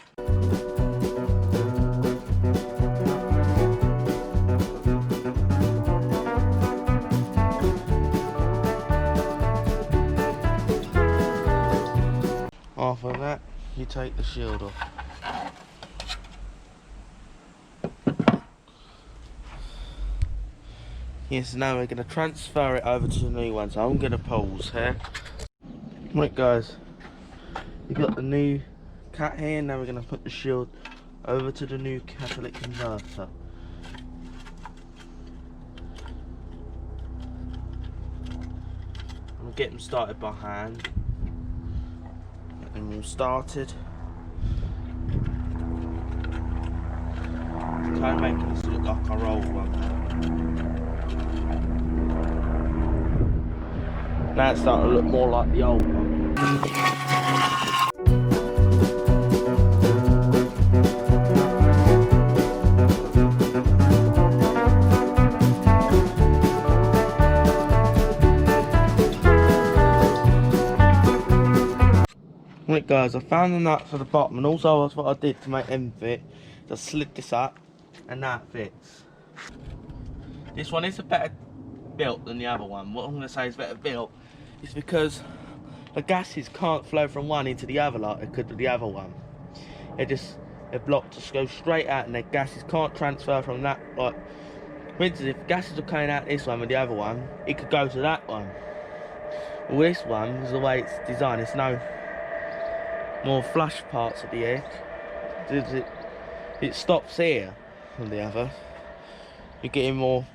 After that, you take the shield off. Yes, now we're going to transfer it over to the new one, so I'm going to pause here. Right guys, we've got the new cat here, now we're going to put the shield over to the new catalytic converter. We'll get them started by hand. Get them all started. Try and make this look like our old one. Now it's starting to look more like the old one. Right guys, I found the nuts at the bottom, and also that's what I did to make them fit. I slid this up and now it fits. This one is a better built than the other one. What I'm going to say is better built is because the gases can't flow from one into the other like they could with the other one. They're blocked to go straight out, and the gases can't transfer from that. Like, for instance, if gases are coming out this one with the other one, it could go to that one. Well, this one is the way it's designed. There's no more flush parts of the egg. It stops here on the other. You're getting more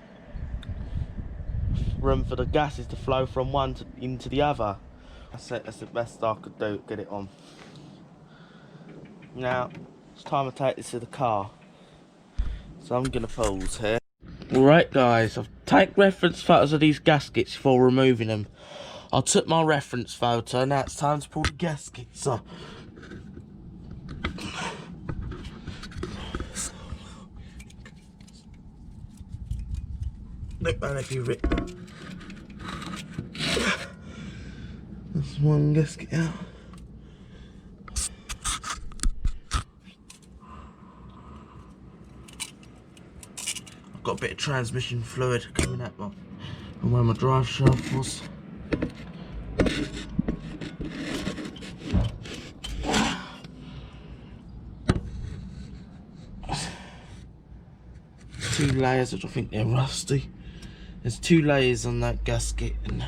room for the gases to flow from one into the other. That's it, that's the best I could do, get it on. Now, it's time to take this to the car. So I'm gonna pause here. Alright guys, I've taken reference photos of these gaskets before removing them. I took my reference photo, now it's time to pull the gaskets off. Look, man, if you rip. That's one gasket out. I've got a bit of transmission fluid coming out from where my drive shaft was. Two layers, which I think they're rusty. There's two layers on that gasket, and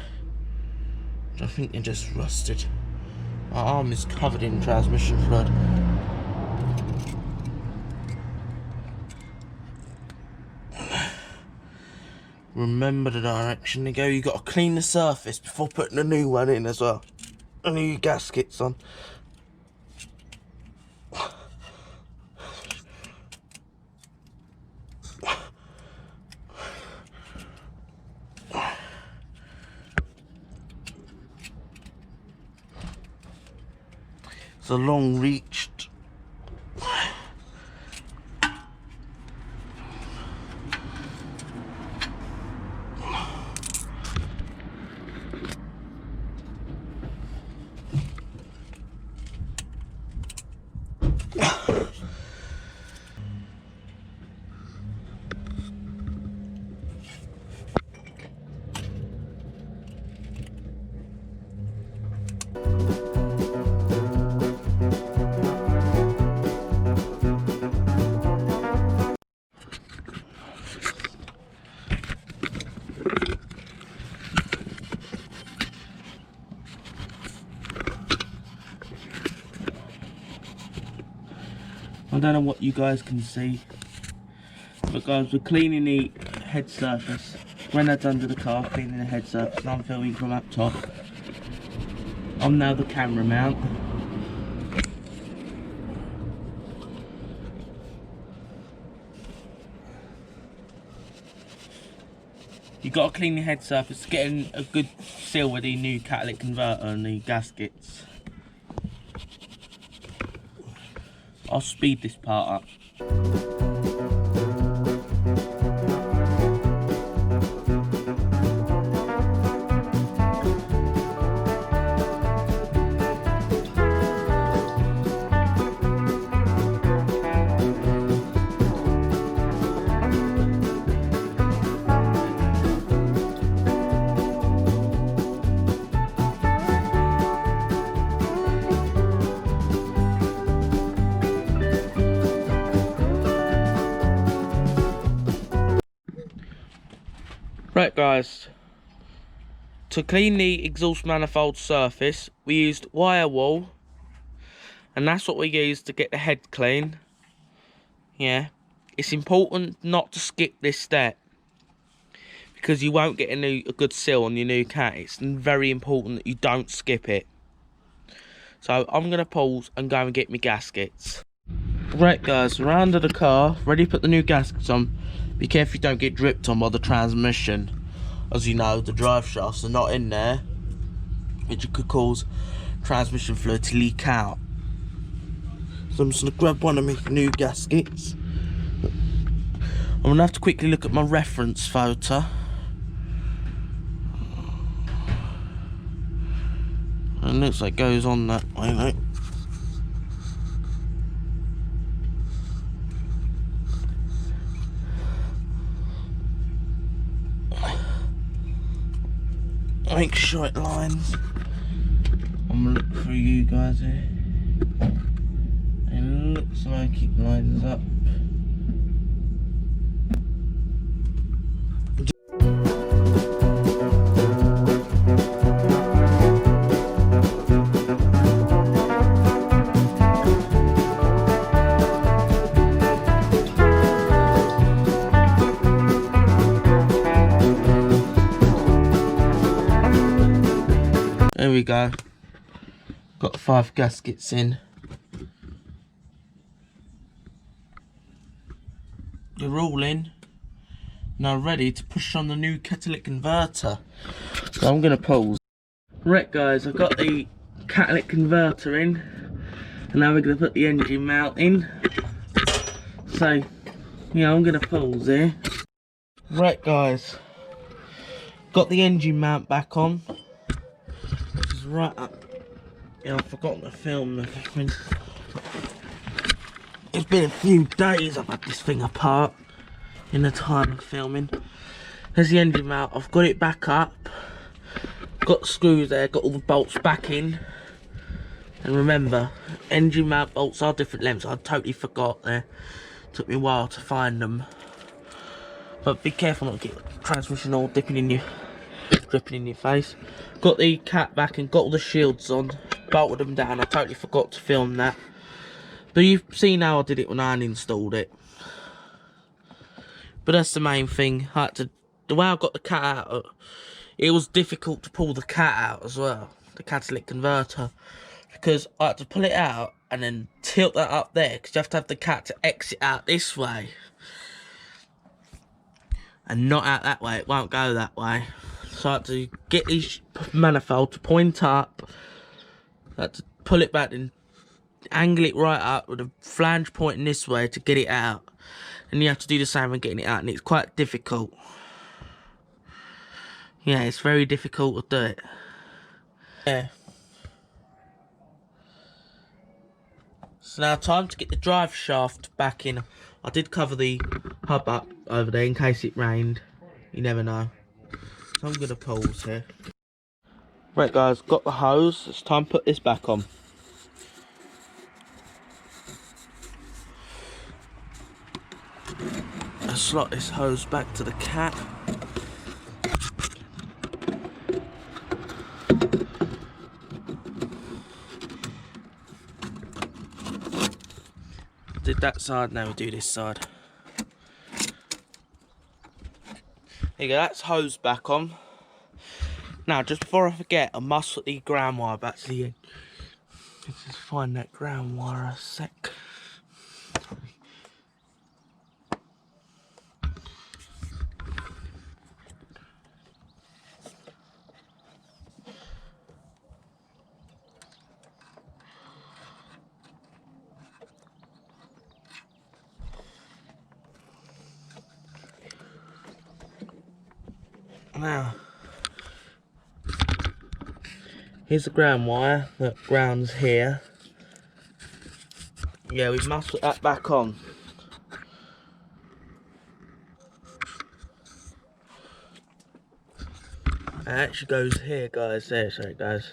I think they're just rusted. My arm is covered in transmission fluid. Remember the direction to go. You got to clean the surface before putting a new one in as well. A new gaskets on. It's a long reached. I don't know what you guys can see, but guys, we're cleaning the head surface. Renard's under the car cleaning the head surface, and I'm filming from up top. I'm now the camera mount. You've got to clean the head surface, getting a good seal with the new catalytic converter and the gaskets. I'll speed this part up. Right guys, to clean the exhaust manifold surface, we used wire wool, and that's what we used to get the head clean. Yeah, it's important not to skip this step, because you won't get a good seal on your new cat. It's very important that you don't skip it. So I'm going to pause and go and get my gaskets. Right guys, we're under the car, ready to put the new gaskets on. Be careful you don't get dripped on by the transmission. As you know, the drive shafts are not in there, which could cause transmission fluid to leak out. So I'm just going to grab one of my new gaskets. I'm going to have to quickly look at my reference photo. And it looks like it goes on that way, mate. Make sure it lines. I'm gonna look for you guys here. It looks like it lines up. There we go. Got 5 gaskets in. They're all in. Now ready to push on the new catalytic converter. So I'm going to pause. Right guys, I've got the catalytic converter in. And now we're going to put the engine mount in. So, yeah, I'm going to pause here. Right guys, got the engine mount back on. Right up. Yeah, I've forgotten to film the thing. It's been a few days I've had this thing apart in the time of filming. There's the engine mount. I've got it back up. Got the screws there, got all the bolts back in. And remember, engine mount bolts are different lengths. I totally forgot there. Took me a while to find them. But be careful not to get transmission oil dripping in your face. Got the cat back and got all the shields on. Bolted them down. I totally forgot to film that. But you've seen how I did it when I uninstalled it. But that's the main thing. The way I got the cat out, it was difficult to pull the cat out as well. The catalytic converter. Because I had to pull it out and then tilt that up there. Because you have to have the cat to exit out this way. And not out that way. It won't go that way. So I had to get this manifold to point up. I had to pull it back and angle it right up with a flange pointing this way to get it out. And you have to do the same when getting it out, and it's quite difficult. Yeah, it's very difficult to do it. Yeah. So now time to get the drive shaft back in. I did cover the hub up over there in case it rained. You never know. So I'm going to pause here. Right guys, got the hose. It's time to put this back on. I slot this hose back to the cat. Did that side, now we do this side. There you go, that's hose back on. Now, just before I forget, I must put the ground wire back to the end. Let's just find that ground wire a sec. Now, here's the ground wire that grounds here. Yeah, we must put that back on. It actually goes here, guys. There, so it goes.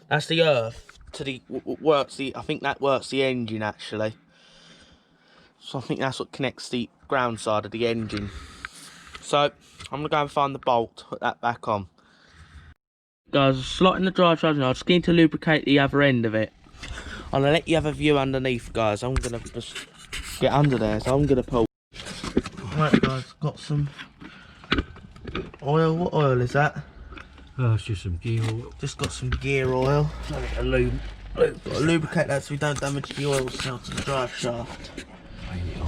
That's the earth to the works the. I think that works the engine actually. So I think that's what connects the ground side of the engine. So I'm gonna go and find the bolt, put that back on. Guys, slotting the drive shaft. I just need to lubricate the other end of it. I'm gonna let you have a view underneath, guys. I'm gonna just get under there, so I'm gonna pull. Right, guys, got some Oil? What oil is that? Oh, it's just some gear oil. Just got some gear oil. A lube. Got to lubricate that so we don't damage the oil cell to the drive shaft. Clean it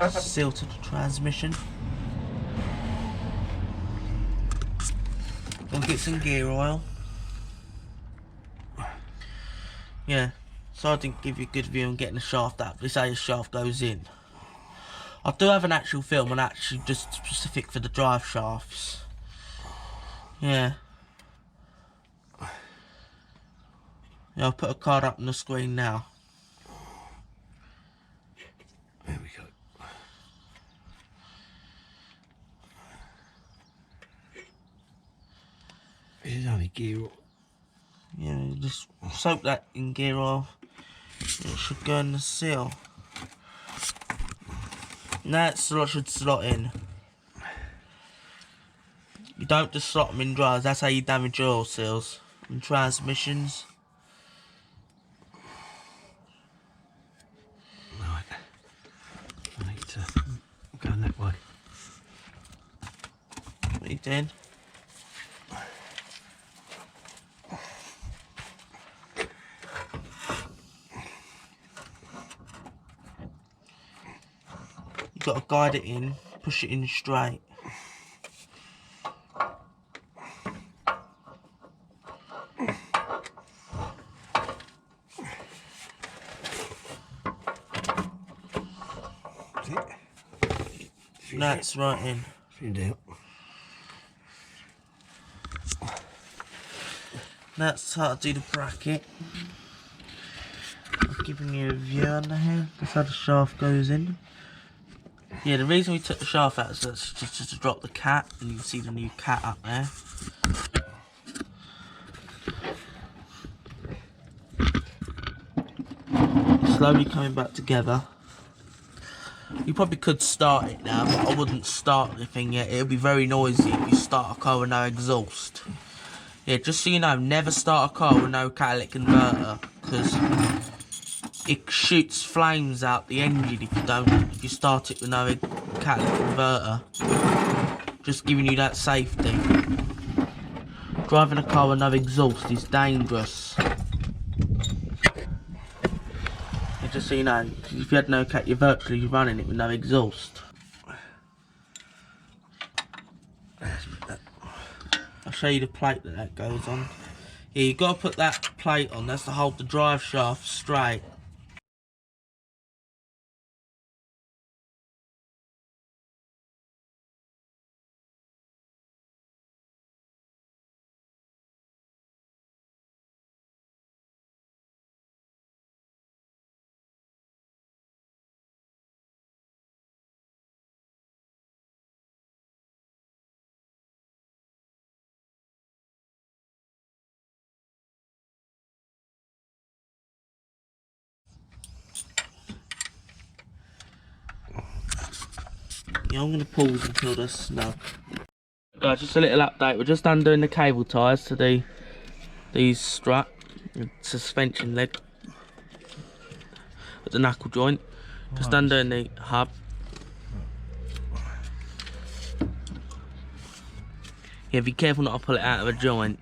off. Seal to the transmission. We'll get some gear oil. Yeah, so I didn't give you a good view on getting the shaft up. This is how the shaft goes in. I do have an actual film and actually just specific for the drive shafts. Yeah. Yeah, I'll put a card up on the screen now. There we go. This is only gear oil. Yeah, you just soak that in gear oil. It should go in the seal. Now it should slot in. You don't just slot them in drives, that's how you damage oil seals and transmissions. Right. I need to go that way. What are you doing? You've got to guide it in, push it in straight. That's right in. Find out. That's how to do the bracket. I'm giving you a view on here. That's how the shaft goes in. Yeah, the reason we took the shaft out is just to drop the cat, and you can see the new cat up there. Slowly coming back together. You probably could start it now, but I wouldn't start the thing yet. It'll be very noisy if you start a car with no exhaust. Yeah, just so you know, never start a car with no catalytic converter, because it shoots flames out the engine if you start it with no catalytic converter. Just giving you that safety. Driving a car with no exhaust is dangerous. And just so you know, if you had no cat, you're virtually running it with no exhaust. I'll show you the plate that goes on. Yeah, you've got to put that plate on, that's to hold the drive shaft straight. Yeah, I'm going to pause until the snug. Guys, just a little update. We're just undoing the cable ties to these strut, the suspension leg at the knuckle joint. Just undoing the hub. Yeah, be careful not to pull it out of a joint.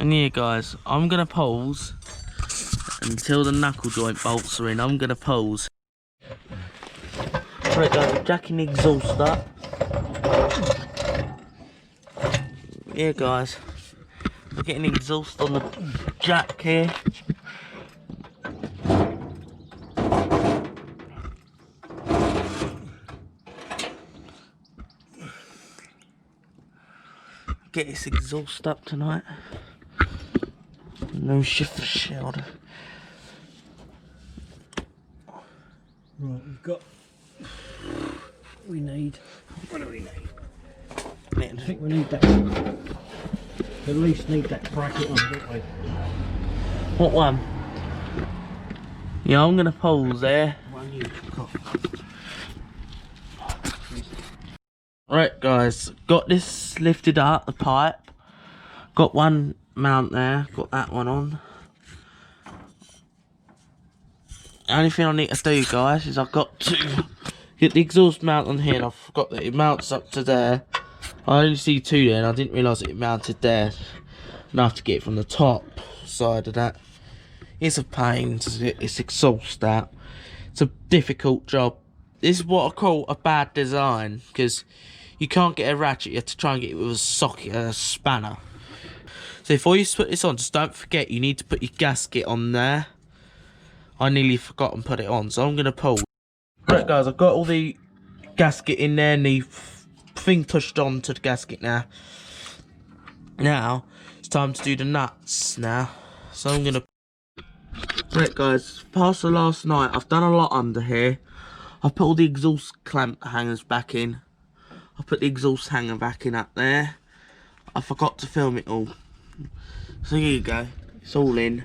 And yeah guys, I'm going to pause until the knuckle joint bolts are in. I'm going to pause. Right guys, we're jacking the exhaust up. Yeah guys, we're getting the exhaust on the jack here. Get this exhaust up tonight. No shift shield. Right, we've got. We need. What do we need? I think we need that. At least need that bracket on, don't we? What one? Yeah, I'm gonna pause there. One you've got. Right guys, got this lifted up, the pipe. Got one mount there, got that one on. The only thing I need to do, guys, is I've got to get the exhaust mount on here, and I forgot that it mounts up to there. I only see two there, and I didn't realise it mounted there. And I have to get it from the top side of that. It's a pain to get this exhaust out. It's a difficult job. This is what I call a bad design, because you can't get a ratchet, you have to try and get it with a socket and a spanner. So before you put this on, just don't forget you need to put your gasket on there. I nearly forgot and put it on, so I'm going to pull. Right guys, I've got all the gasket in there and the thing pushed on to the gasket now. Now, it's time to do the nuts now. So I'm going to... Right guys, past the last night, I've done a lot under here. I've put all the exhaust clamp hangers back in. I put the exhaust hanger back in up there. I forgot to film it all. So here you go, it's all in.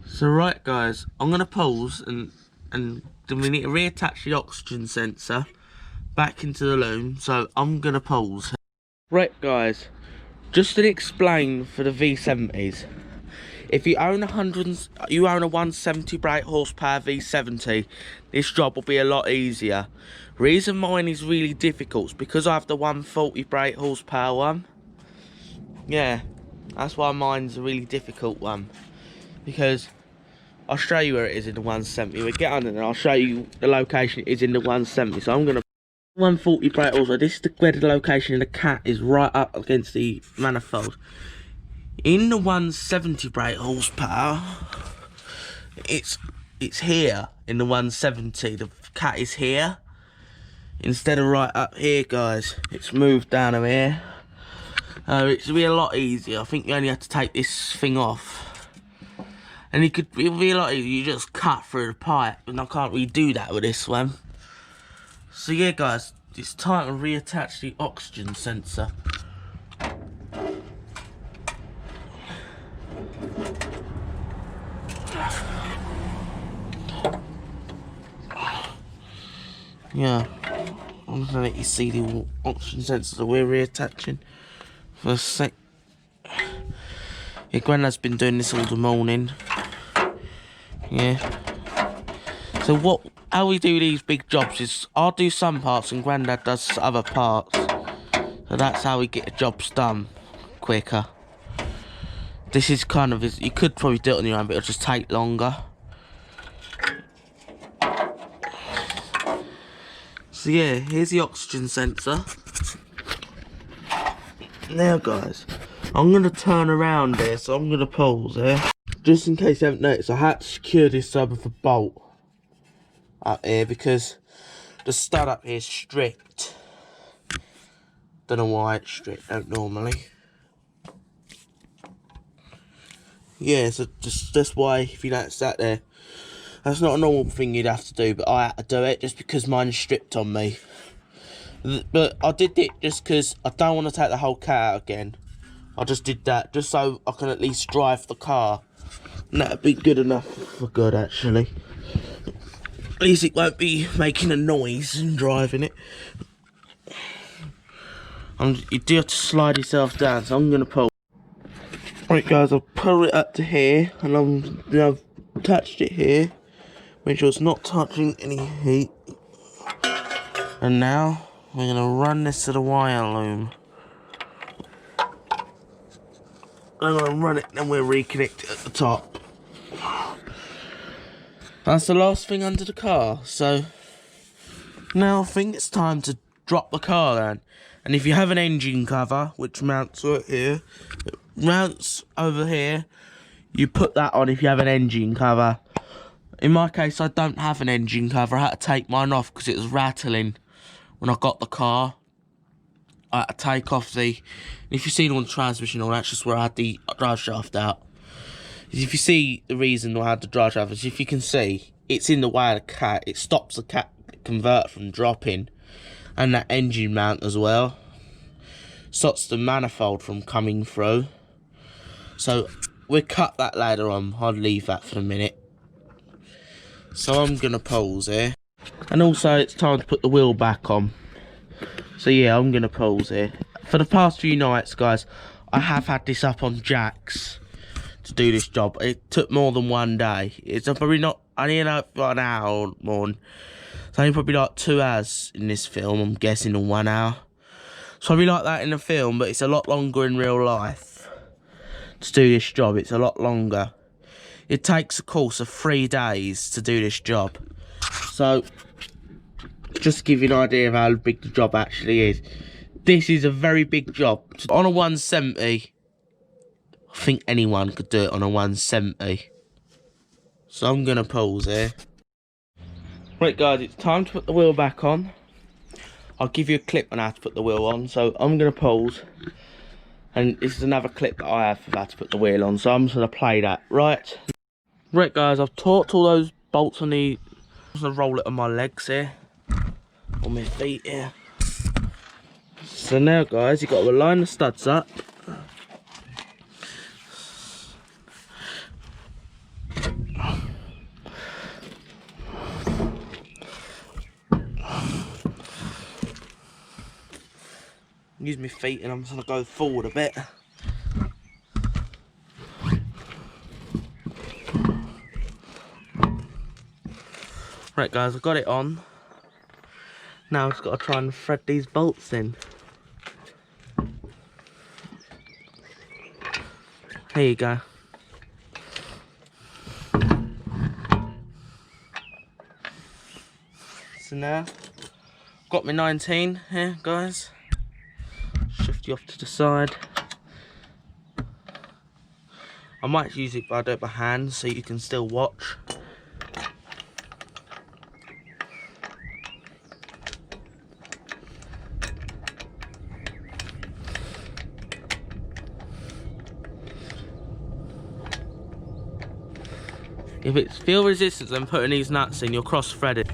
So right guys, I'm going to pause and then we need to reattach the oxygen sensor back into the loom. So I'm going to pause. Right guys, just to explain for the V70s. If you own a 170 brake horsepower V70, this job will be a lot easier. Reason mine is really difficult is because I have the 140 brake horsepower one. Yeah, that's why mine's a really difficult one. Because I'll show you where it is in the 170. We get under there, I'll show you the location it is in the 170. So I'm gonna 140 brake horsepower. This is where the location of the cat is, right up against the manifold. In the 170 brake horsepower, it's here in the 170. The cat is here instead of right up here, guys. It's moved down to here. It'll be a lot easier. I think you only have to take this thing off, and it'll be a lot easier. You just cut through the pipe, and I can't really do that with this one. So yeah, guys, it's time to reattach the oxygen sensor. Yeah, I'm gonna let you see the oxygen sensor that we're reattaching for a sec. Yeah, Grandad's been doing this all the morning. Yeah. So how we do these big jobs is I'll do some parts and Grandad does other parts. So that's how we get the jobs done quicker. This is kind of, you could probably do it on your own, but it'll just take longer. So yeah, here's the oxygen sensor. Now guys, I'm going to turn around there, so I'm going to pause there. Just in case you haven't noticed, I had to secure this sub with a bolt up here because the stud up here is stripped. Don't know why it's stripped, don't normally. Yeah, so that's why, if you notice that there, that's not a normal thing you'd have to do, but I had to do it just because mine's stripped on me. But I did it just because I don't want to take the whole car out again. I just did that just so I can at least drive the car. And that'd be good enough for good, actually. At least it won't be making a noise and driving it. You do have to slide yourself down, so I'm going to pull. Right guys, I'll pull it up to here, and I've attached it here. Make sure it's not touching any heat. And now we're going to run this to the wire loom. I'm going to run it, then we'll reconnect it at the top. That's the last thing under the car. So now I think it's time to drop the car down. And if you have an engine cover, which mounts right here, it mounts over here, you put that on if you have an engine cover. In my case, I don't have an engine cover. I had to take mine off because it was rattling when I got the car. I had to take off if you see on the transmission, that's just where I had the drive shaft out. If you see the reason why I had the drive shaft, is if you can see, it's in the way of the cat. It stops the cat converter from dropping, and that engine mount as well. Stops the manifold from coming through. So we'll cut that later on. I'll leave that for a minute. So I'm going to pause here. And also it's time to put the wheel back on. So yeah, I'm going to pause here. For the past few nights, guys, I have had this up on jacks to do this job. It took more than one day. It's probably not, I need about an hour or more. It's only probably like 2 hours in this film, I'm guessing, in 1 hour. It's probably like that in the film, but it's a lot longer in real life to do this job. It's a lot longer. It takes a course of 3 days to do this job. So, just to give you an idea of how big the job actually is. This is a very big job. On a 170, I think anyone could do it on a 170. So I'm going to pause here. Right guys, it's time to put the wheel back on. I'll give you a clip on how to put the wheel on. So I'm going to pause. And this is another clip that I have for how to put the wheel on. So I'm just going to play that. Right guys, I've torqued all those bolts on the... I'm going to roll it on my legs here. On my feet here. So now guys, you've got to line the studs up. Use my feet and I'm just going to go forward a bit. Right guys, I've got it on. Now I've just got to try and thread these bolts in. Here you go. So now, got my 19 here guys. Shift you off to the side. I might use it, but I do it by hand so you can still watch. If it's feel resistance and putting these nuts in, you're cross-threaded.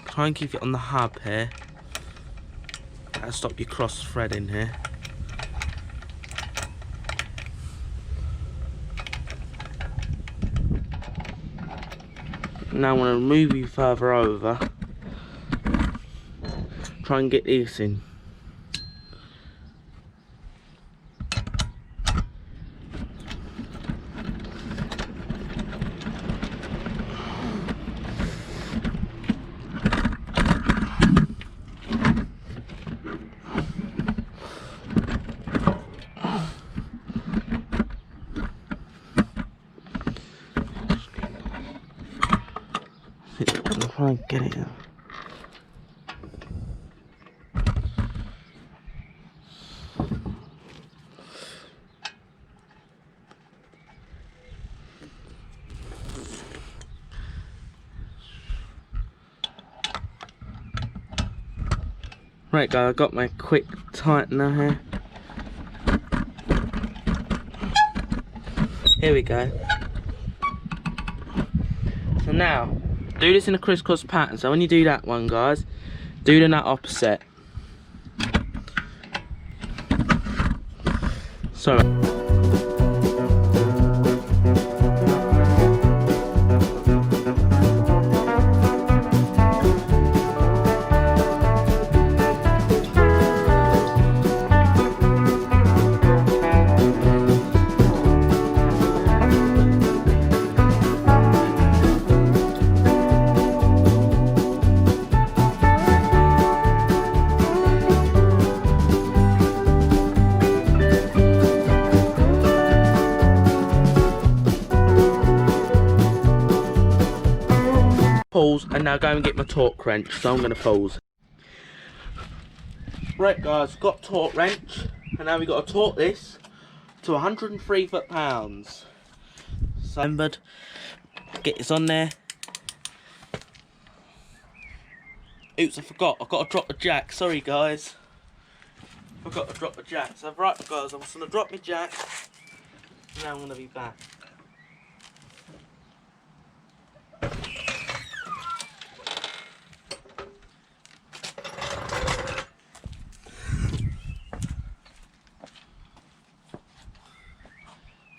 Try and keep it on the hub here. That'll stop you cross-threading here. Now I want to move you further over. Try and get this in. Try and get it in. Right guys, I've got my quick tightener here. Here we go. So now, do this in a crisscross pattern. So when you do that one guys, do the nut opposite. Sorry. Pause, and now go and get my torque wrench. So I'm going to pause. Right guys, got torque wrench, and now we've got to torque this to 103 foot-pounds. So remembered, get this on there. Oops, I forgot, I've got to drop the jack. Sorry guys, forgot to drop the jack. So right guys, I'm just going to drop my jack. Now I'm going to be back.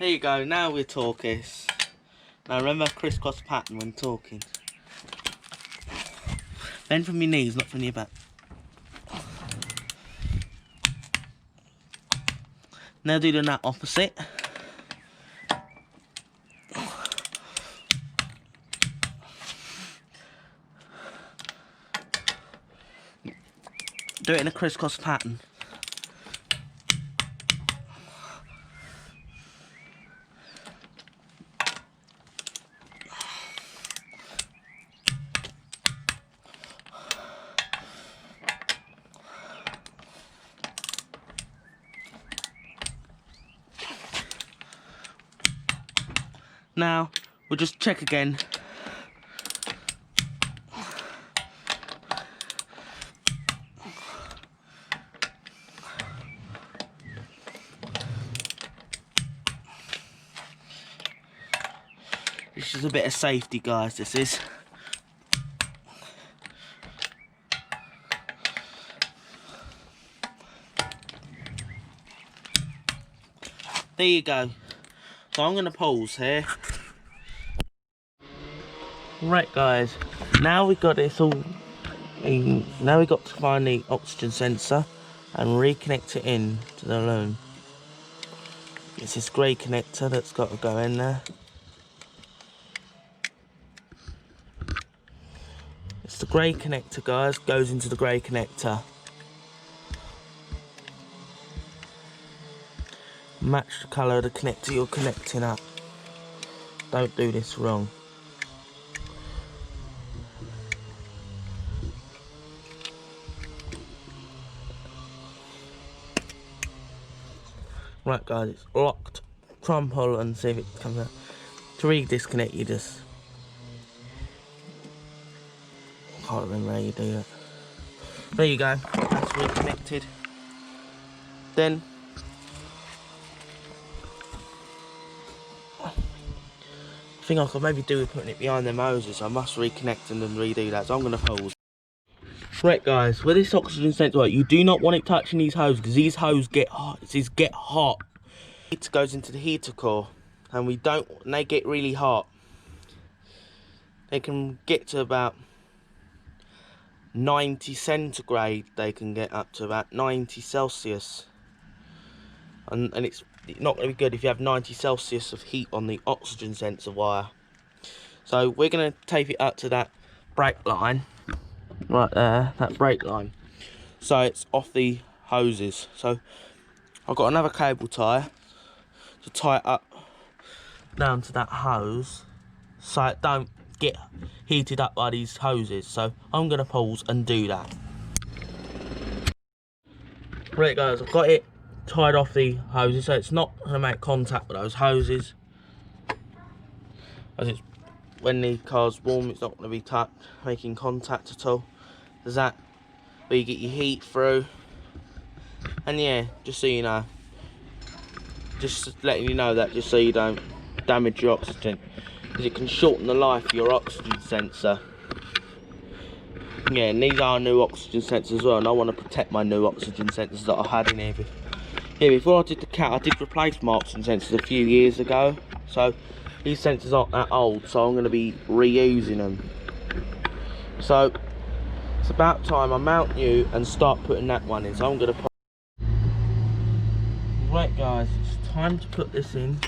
There you go, now we're talking. Now remember crisscross pattern when talking. Bend from your knees, not from your back. Now do the nut opposite. Do it in a crisscross pattern. Now, we'll just check again. This is a bit of safety, guys, this is. There you go. So I'm going to pause here. Right guys, now we've got this all in, now we've got to find the oxygen sensor and reconnect it in to the loom. It's this grey connector that's got to go in there. It's the grey connector, guys, goes into the grey connector. Match the colour of the connector you're connecting up. Don't do this wrong. Right guys, it's locked. Try and pull and see if it comes out. To re-disconnect you just... I can't remember how you do that. There you go, that's reconnected. Then... I think I could maybe do with putting it behind them hoses. I must reconnect and then redo that, so I'm going to pause. Right guys, with this oxygen sensor, you do not want it touching these hoses because these hoses get hot. It goes into the heater core and they get really hot. They can get to about 90 centigrade, they can get up to about 90 Celsius. And it's not going to be good if you have 90 Celsius of heat on the oxygen sensor wire. So we're going to tape it up to that brake line. Right there, that brake line, so it's off the hoses. So I've got another cable tie to tie it up down to that hose so it don't get heated up by these hoses. So I'm going to pause and do that. Right guys, I've got it tied off the hoses so it's not going to make contact with those hoses. As it's, when the car's warm, it's not going to be making contact at all. There's that where you get your heat through. And yeah, just so you know, just letting you know that, just so you don't damage your oxygen, because it can shorten the life of your oxygen sensor. Yeah, and these are new oxygen sensors as well, and I want to protect my new oxygen sensors that I had in here. Yeah, before I did the cat, I did replace my oxygen sensors a few years ago, so these sensors aren't that old, so I'm going to be reusing them. So it's about time I mount you and start putting that one in. So I'm going to put... Right guys, it's time to put this in.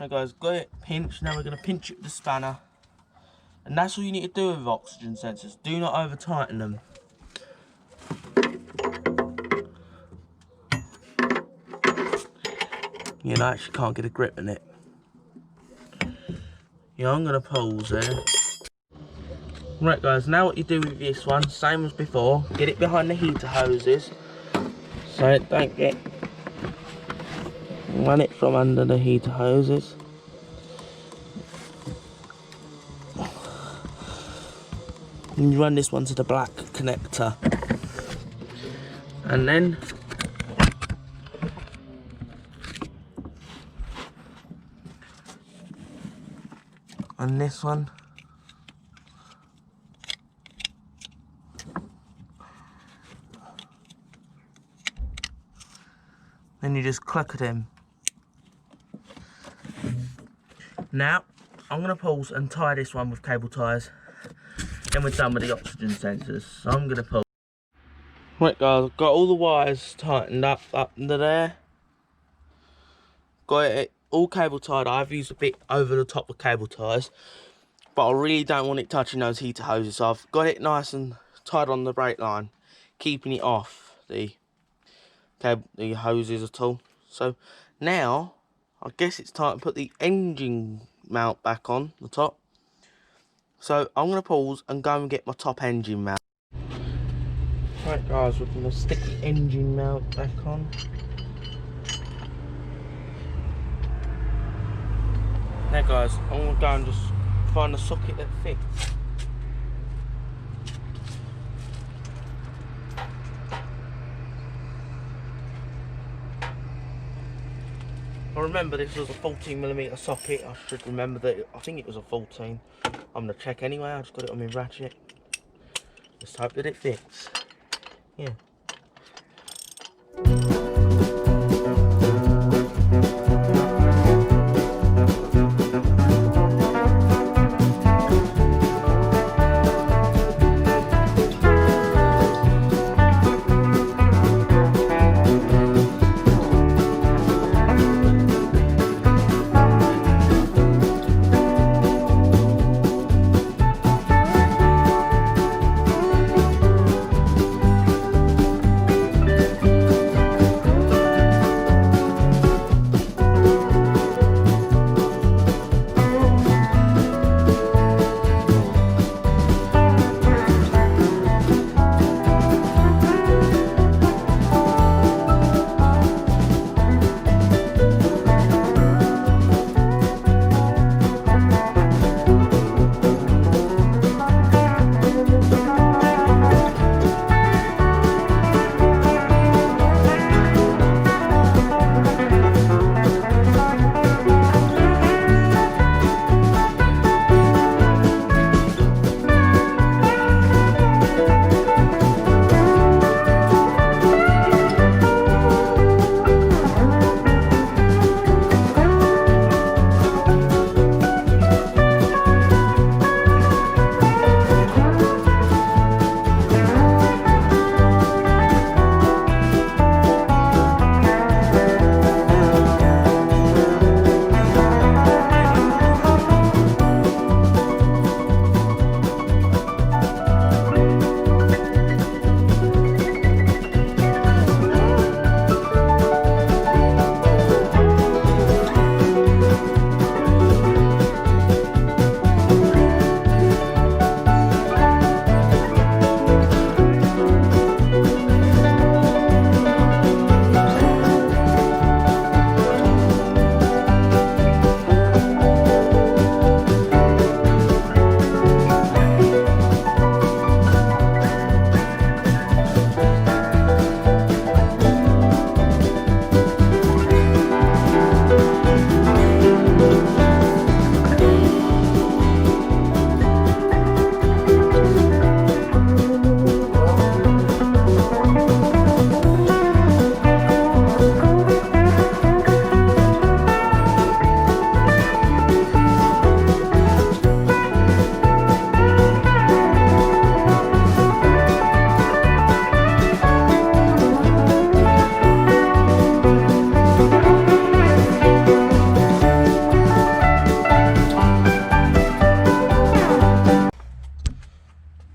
Now guys, got it pinched. Now we're going to pinch it with the spanner. And that's all you need to do with oxygen sensors. Do not over tighten them. You know, I actually can't get a grip in it. Yeah, I'm going to pause there. Right guys, now what you do with this one, same as before, get it behind the heater hoses so it don't get... Run it from under the heater hoses. And you run this one to the black connector. And then on this one, then you just click at them. Now I'm going to pause and tie this one with cable ties. Then we're done with the oxygen sensors. So I'm going to pull. Right guys, I've got all the wires tightened up under there. Got it all cable tied. I've used a bit over the top of cable ties, but I really don't want it touching those heater hoses. So I've got it nice and tied on the brake line, keeping it off the hoses at all. So now I guess it's time to put the engine mount back on the top. So I'm going to pause and go and get my top engine mount. Right guys, we're going to stick the engine mount back on. Now guys, I'm going to go and just find the socket that fits. I remember this was a 14mm socket. I should remember that. I think it was a 14. I'm going to check anyway. I just got it on my ratchet. Just hope that it fits. Yeah.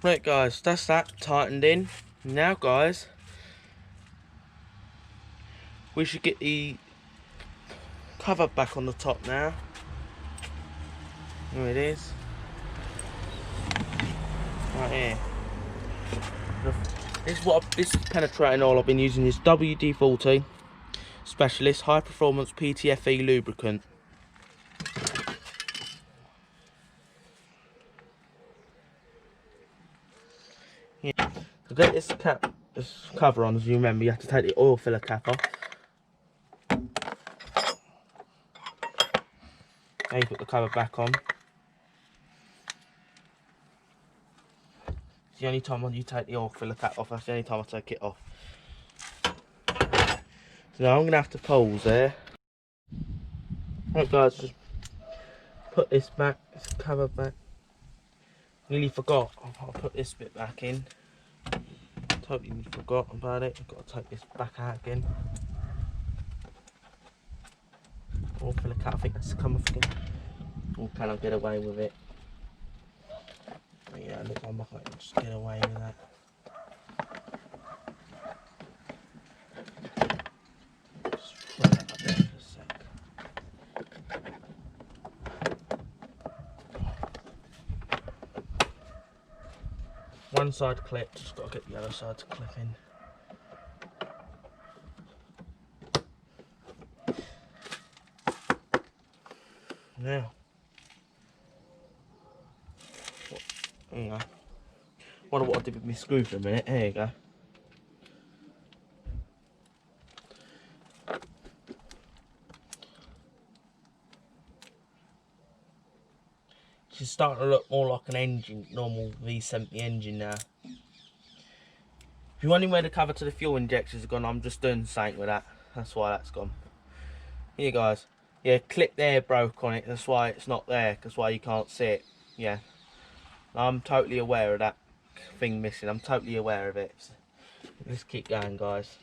Right guys, that's that tightened in. Now guys, we should get the cover back on the top now. Here it is. Right here. This penetrating oil I've been using is WD-40 Specialist High Performance PTFE lubricant. Yeah. To get this cap this cover on, as you remember, you have to take the oil filler cap off. Then you put the cover back on. It's the only time when you take the oil filler cap off, that's the only time I take it off. So now I'm going to have to pause there. Right guys, just put this back, this cover back. Nearly forgot, I'll put this bit back in. Totally forgot about it, I've got to take this back out again. Oil filler cap, I think that's come off again. Or can I get away with it? Yeah, look, I might just get away with that. Just throw that up there for a sec. One side clipped, just got to get the other side to clip in. Now, there you go. Wonder what I did with my screw for a minute. There you go. She's starting to look more like an engine, normal V70 engine now. If you're wondering where the cover to the fuel injectors have gone, I'm just doing something with that. That's why that's gone. Here guys. Yeah, clip there broke on it, that's why it's not there, that's why you can't see it. Yeah, I'm totally aware of that thing missing, I'm totally aware of it. Let's keep going guys.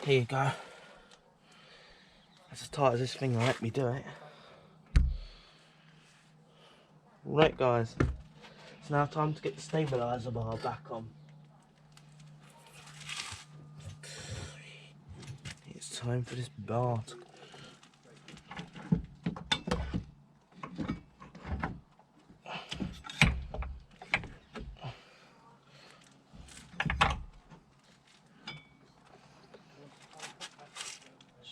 Here you go. That's as tight as this thing will let me do it. Right guys, it's now time to get the stabiliser bar back on. It's time for this bar to...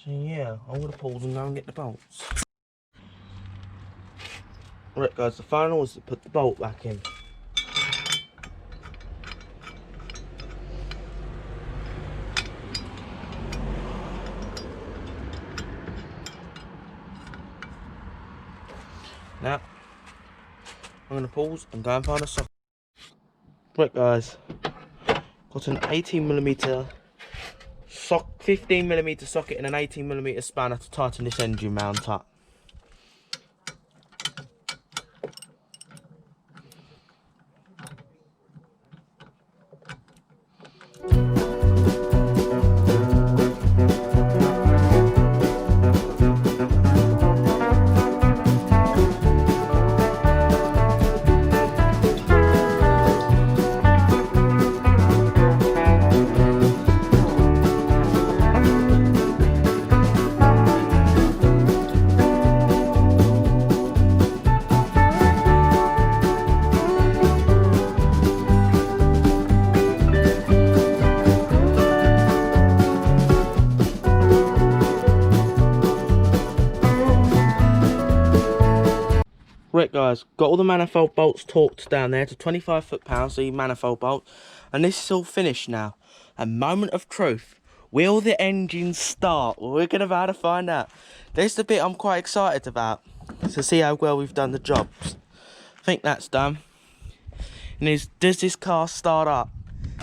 So yeah, I'm going to pause and go and get the bolts. Right guys, the final is to put the bolt back in. Now, I'm going to pause and go and find a socket. Right guys, got an 18mm 15mm socket and an 18mm spanner to tighten this engine mount up. Right guys, got all the manifold bolts torqued down there to 25 foot-pounds, the manifold bolt, and this is all finished now. A moment of truth. Will the engine start? Well, we're gonna have to find out. This is the bit I'm quite excited about, to see how well we've done the jobs. I think that's done. And does this car start up?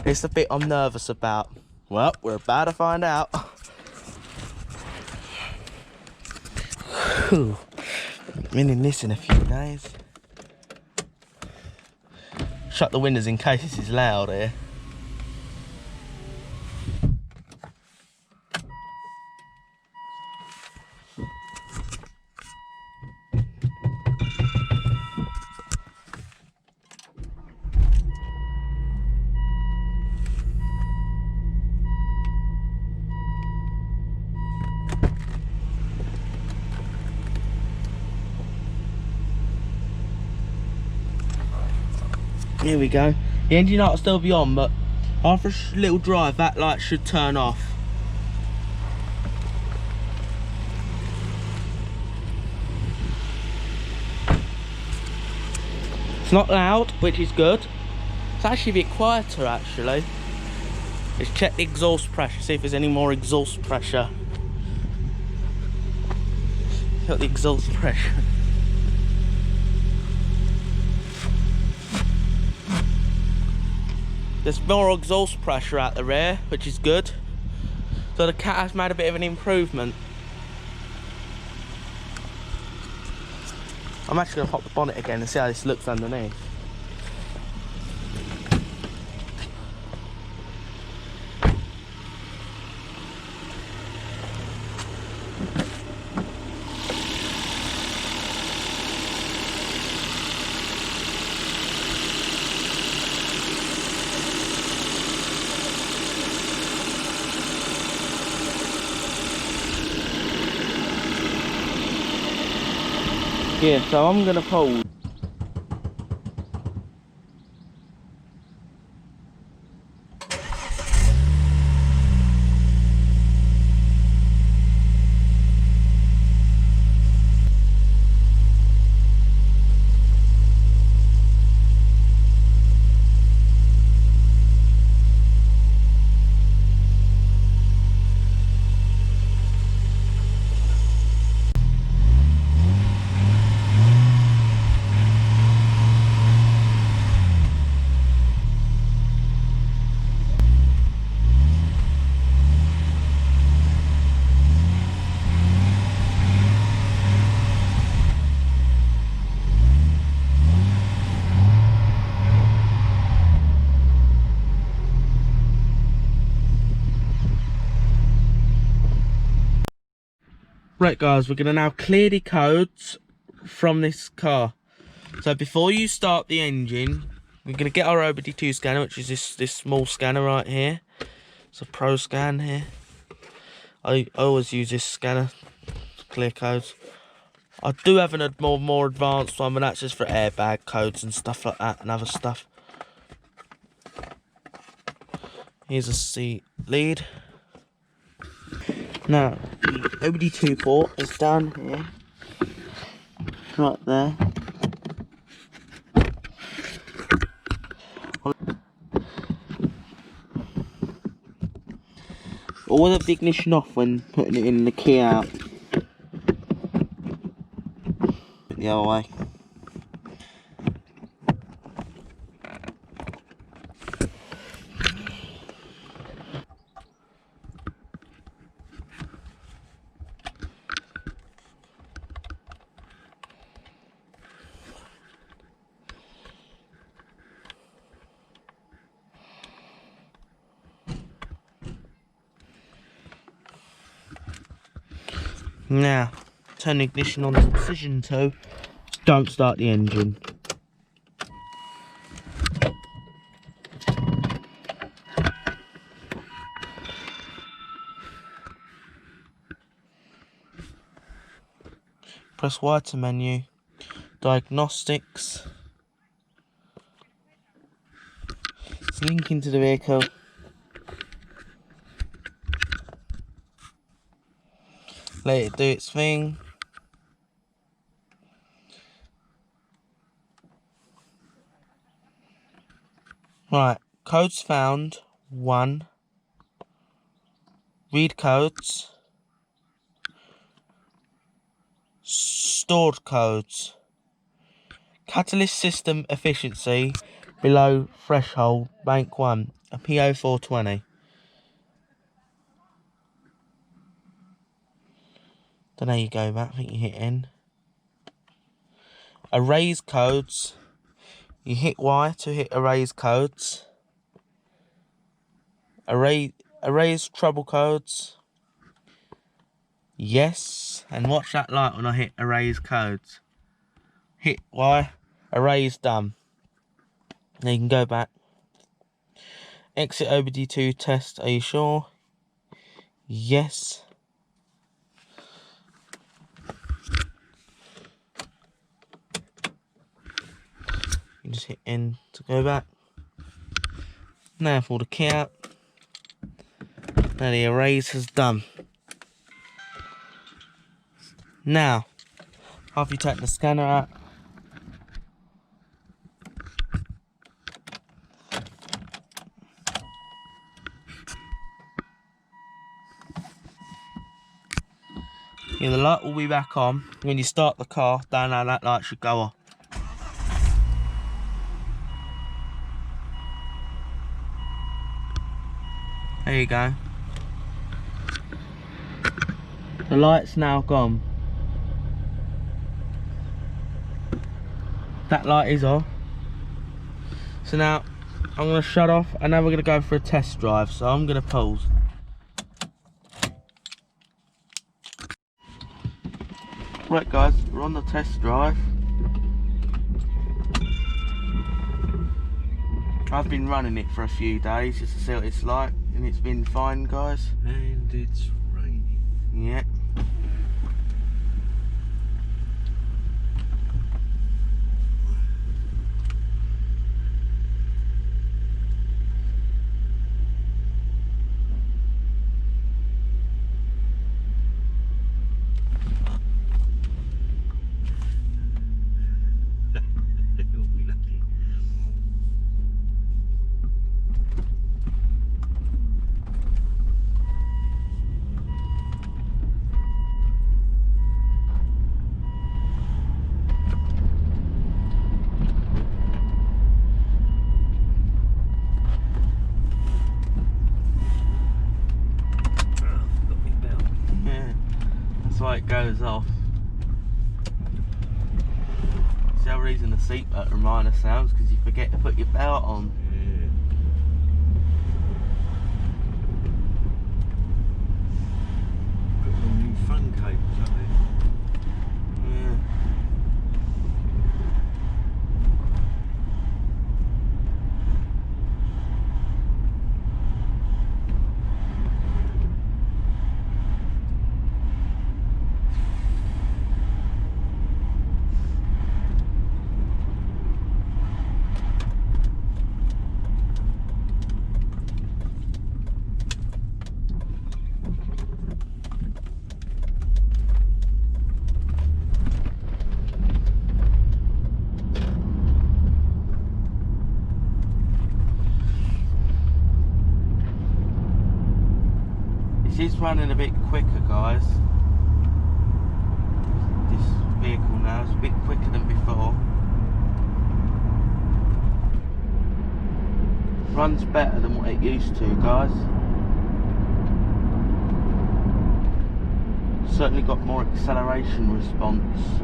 It's the bit I'm nervous about. Well, we're about to find out. Been in this in a few days. Shut the windows in case this is loud here. Here we go. The engine light will still be on, but after a little drive, that light should turn off. It's not loud, which is good. It's actually a bit quieter, actually. Let's check the exhaust pressure, see if there's any more exhaust pressure. Got the exhaust pressure. There's more exhaust pressure out the rear, which is good. So the cat has made a bit of an improvement. I'm actually going to pop the bonnet again and see how this looks underneath. Yeah, so I'm gonna pause. Right guys, we're going to now clear the codes from this car. So before you start the engine, we're going to get our OBD2 scanner, which is this small scanner right here. It's a Pro Scan here. I always use this scanner to clear codes. I do have a more advanced one, but that's just for airbag codes and stuff like that and other stuff. Here's a seat lead. Now, the OBD2 port is down here, right there. Always have the ignition off when putting it in, the key out. The other way. Now, turn the ignition on to position 2. Don't start the engine. Press Y to menu. Diagnostics. It's linking to the vehicle. Let it do its thing. Right, codes found 1. Read codes. Stored codes. Catalyst system efficiency below threshold, bank 1, a PO420. Don't know, you go back, I think you hit N. Erase codes. You hit Y to hit erase codes. Erase trouble codes. Yes, and watch that light when I hit erase codes. Hit Y, erase done. Now you can go back. Exit OBD2 test, are you sure? Yes. You just hit N to go back. Now for the key out. Now the erase is done. Now, after you take the scanner out, yeah, the light will be back on. When you start the car, down now that light should go off. There you go. The light's now gone. That light is off. So now I'm going to shut off and now we're going to go for a test drive. So I'm going to pause. Right guys, we're on the test drive. I've been running it for a few days just to see what it's like, and it's been fine guys. And it's raining. Yeah. You'll be lucky. That's why it goes off. It's the other reason the seatbelt reminder sounds, because you forget to put your belt on. Yeah. Put all new fun cables up there. Yeah. This is running a bit quicker guys. This vehicle now is a bit quicker than before. Runs better than what it used to guys. Certainly got more acceleration response.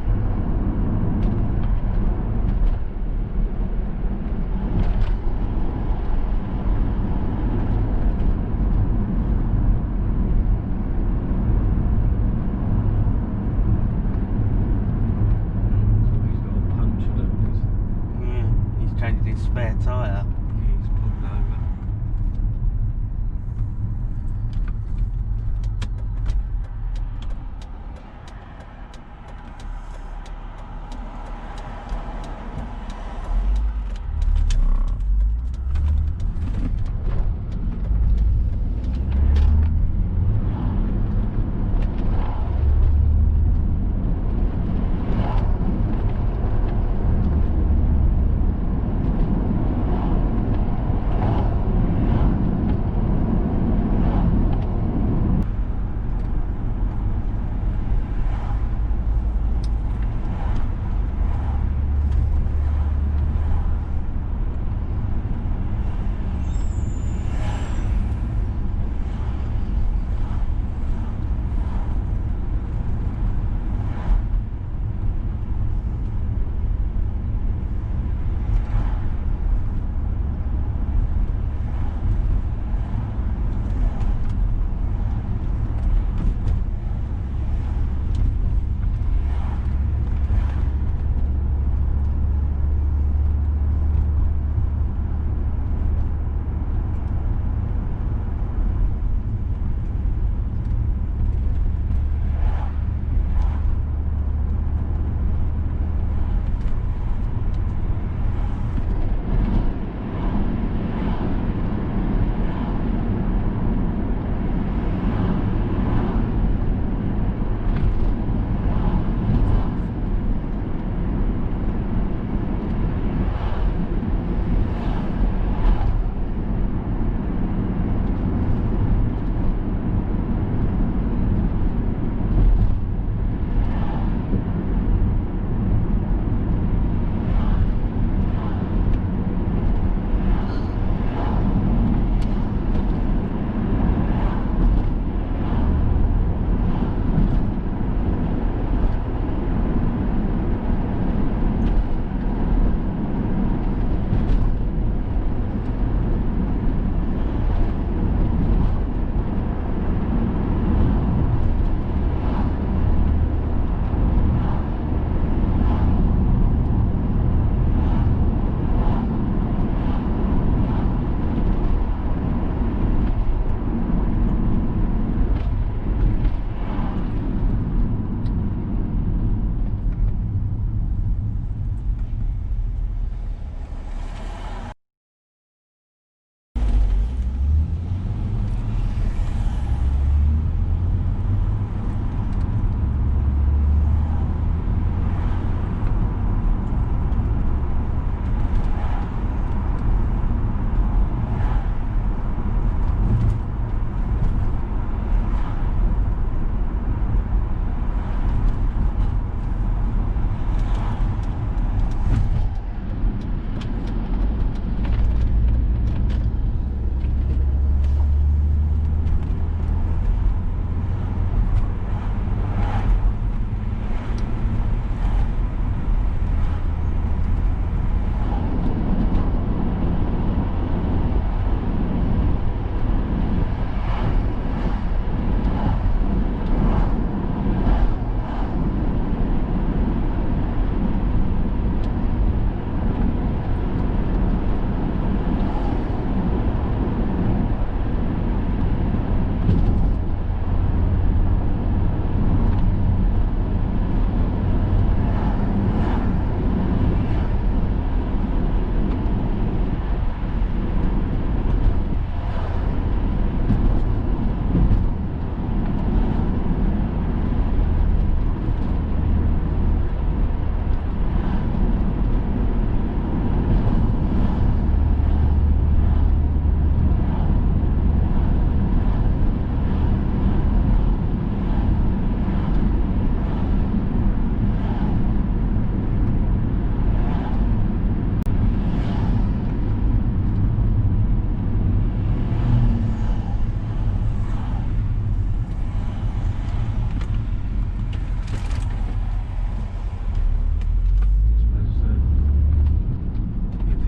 Spare tyre. He's pulled over.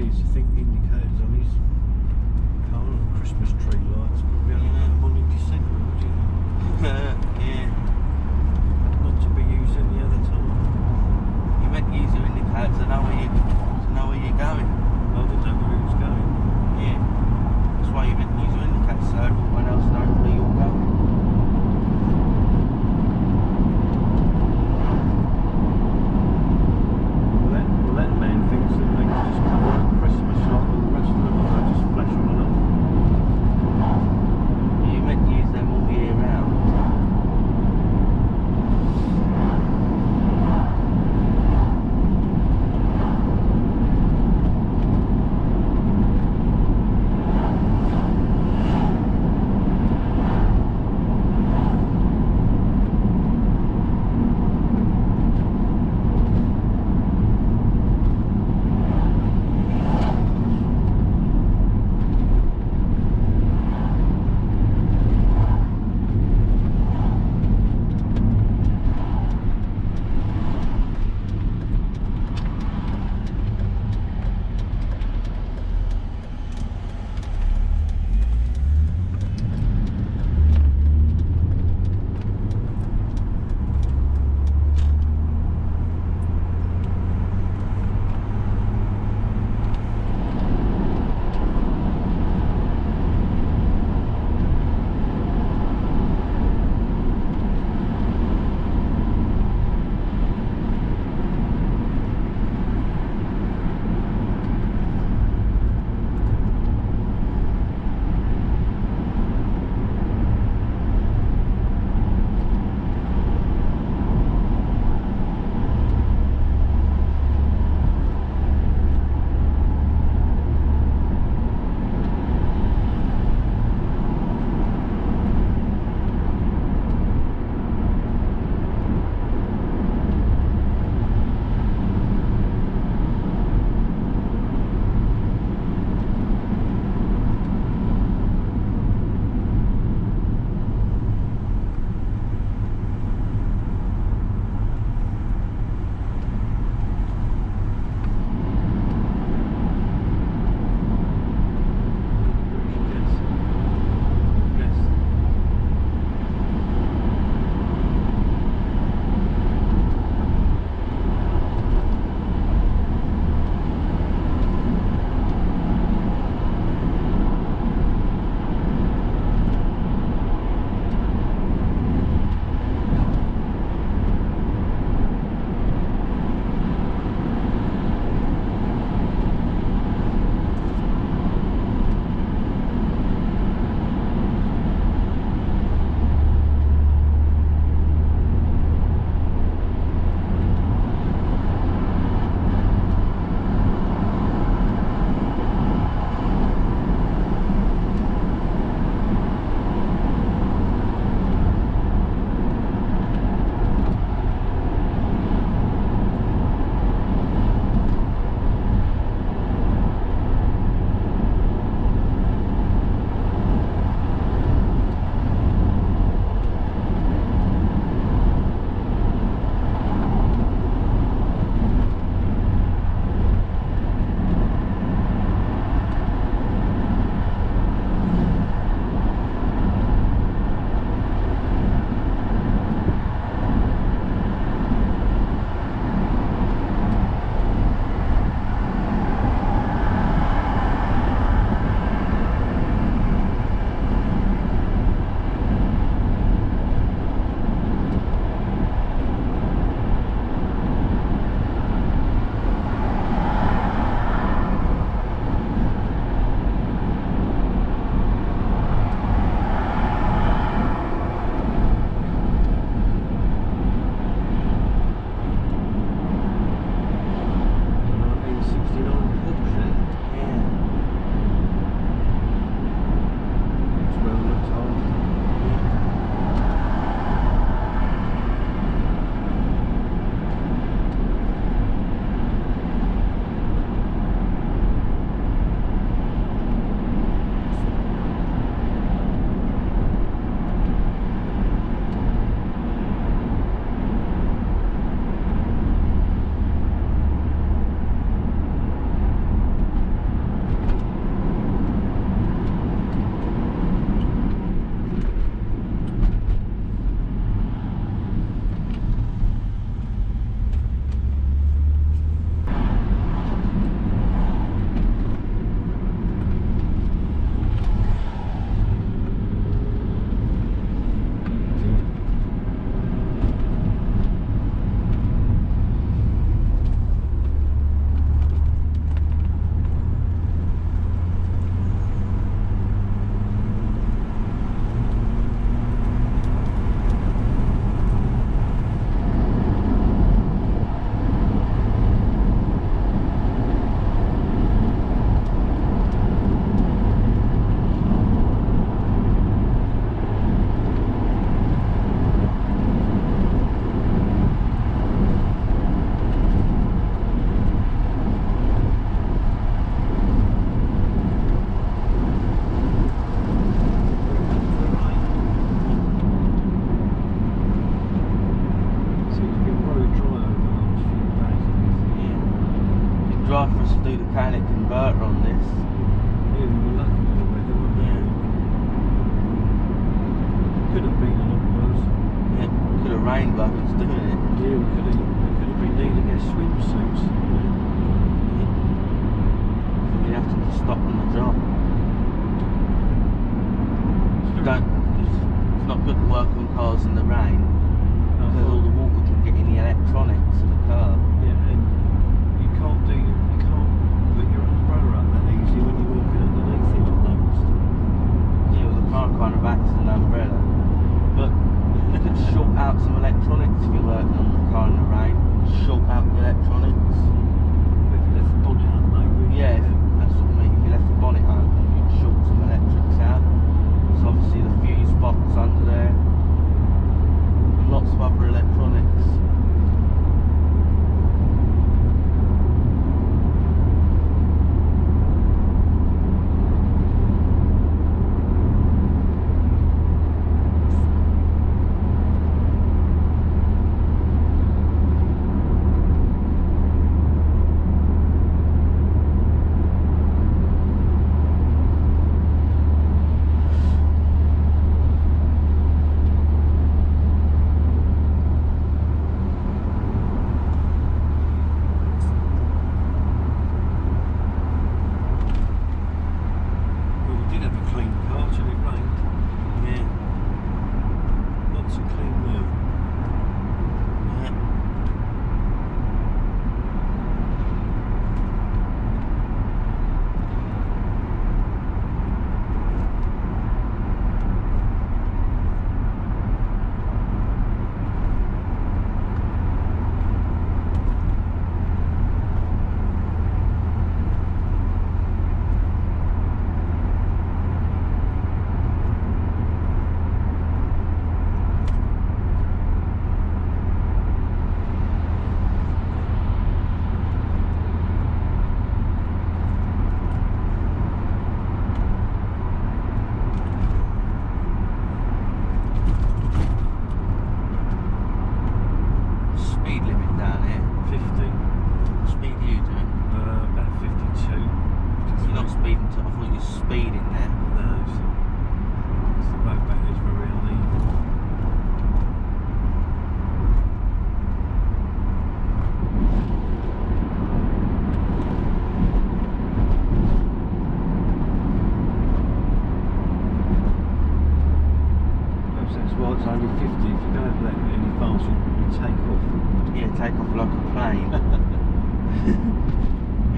used to think the indicators on his car and Christmas tree lights, probably only put them on in December, would you? Yeah. Not to be used any other time. You meant to use your indicators to know where you're going. I didn't know where he was going. Yeah. That's why you meant to use your indicators so everyone else knows where you're going. Well, that man thinks that they can just come on at Christmas like all the rest of them, and they just flash on and off. You meant to use them all year round. less. Yeah, we were lucky with the weather, weren't we? Yeah. Could have been a lot worse. Yeah, could have rained while I was doing it. Yeah, we could have been needing our swimsuits. You'd have to just stop on the job. It's not good to work on cars in the rain because all the water can get in the electronics of the car. Yeah, and you can't put your umbrella up that easy when you're walking underneath it, I've noticed. Yeah, well, the car kind of acts as an umbrella. But you could short out some electronics if you're working on the car in the rain. Short out the electronics. If you left the bonnet up, maybe. Yeah, that's what I mean. If you left the bonnet on, you'd short some electrics out. So obviously the fuse box under there, and lots of other electronics.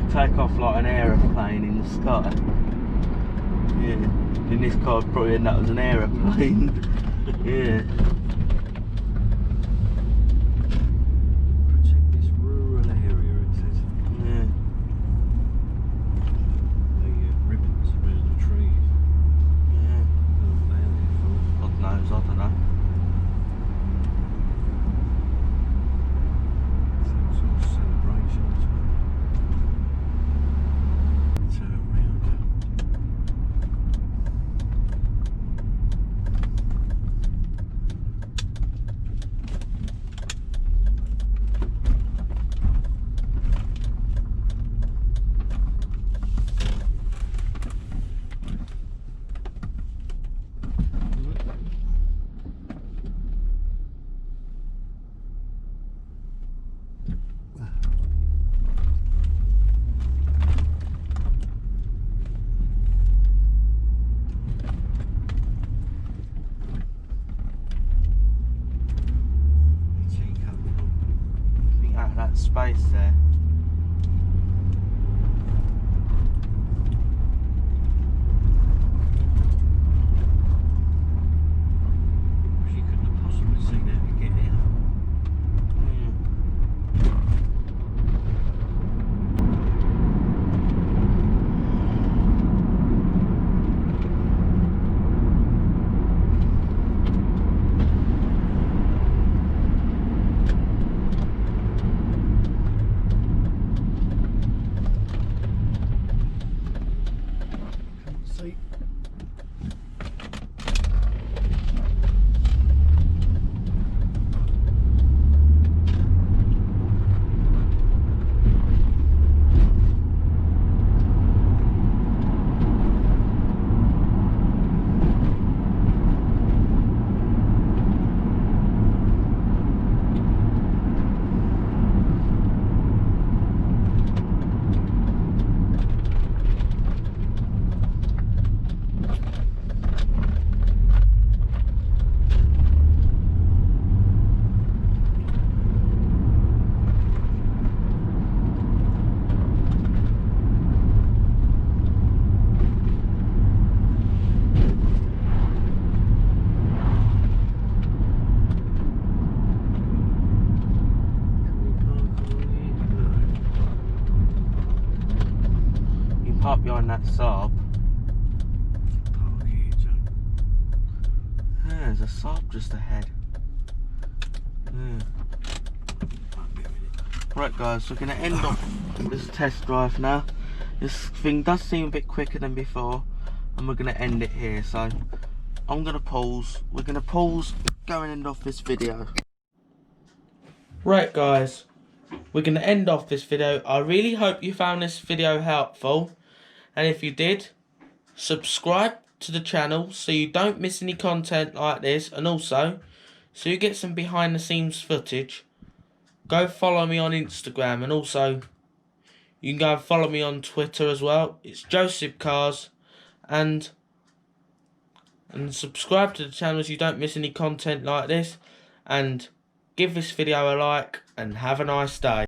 Take off like an aeroplane in the sky. Yeah, in this car I'd probably end up as an aeroplane. Yeah. Protect this rural area, it says. Yeah. The ribbons around the trees. Yeah. What are they for? God knows, I don't know. Some sort of celebration as well. Turn around. Space there. She couldn't have possibly seen how to get out. See. right behind that Saab. Yeah, there's a Saab just ahead. Yeah. Right guys, we're going to end off this test drive now. This thing does seem a bit quicker than before, and we're going to end it here. So I'm going to pause. We're going to pause, go and end off this video. Right guys, we're going to end off this video. I really hope you found this video helpful, and if you did, subscribe to the channel so you don't miss any content like this, and also so you get some behind the scenes footage. Go follow me on Instagram, and also you can go and follow me on Twitter as well. It's Joseph Cars, and subscribe to the channel so you don't miss any content like this, and give this video a like, and have a nice day.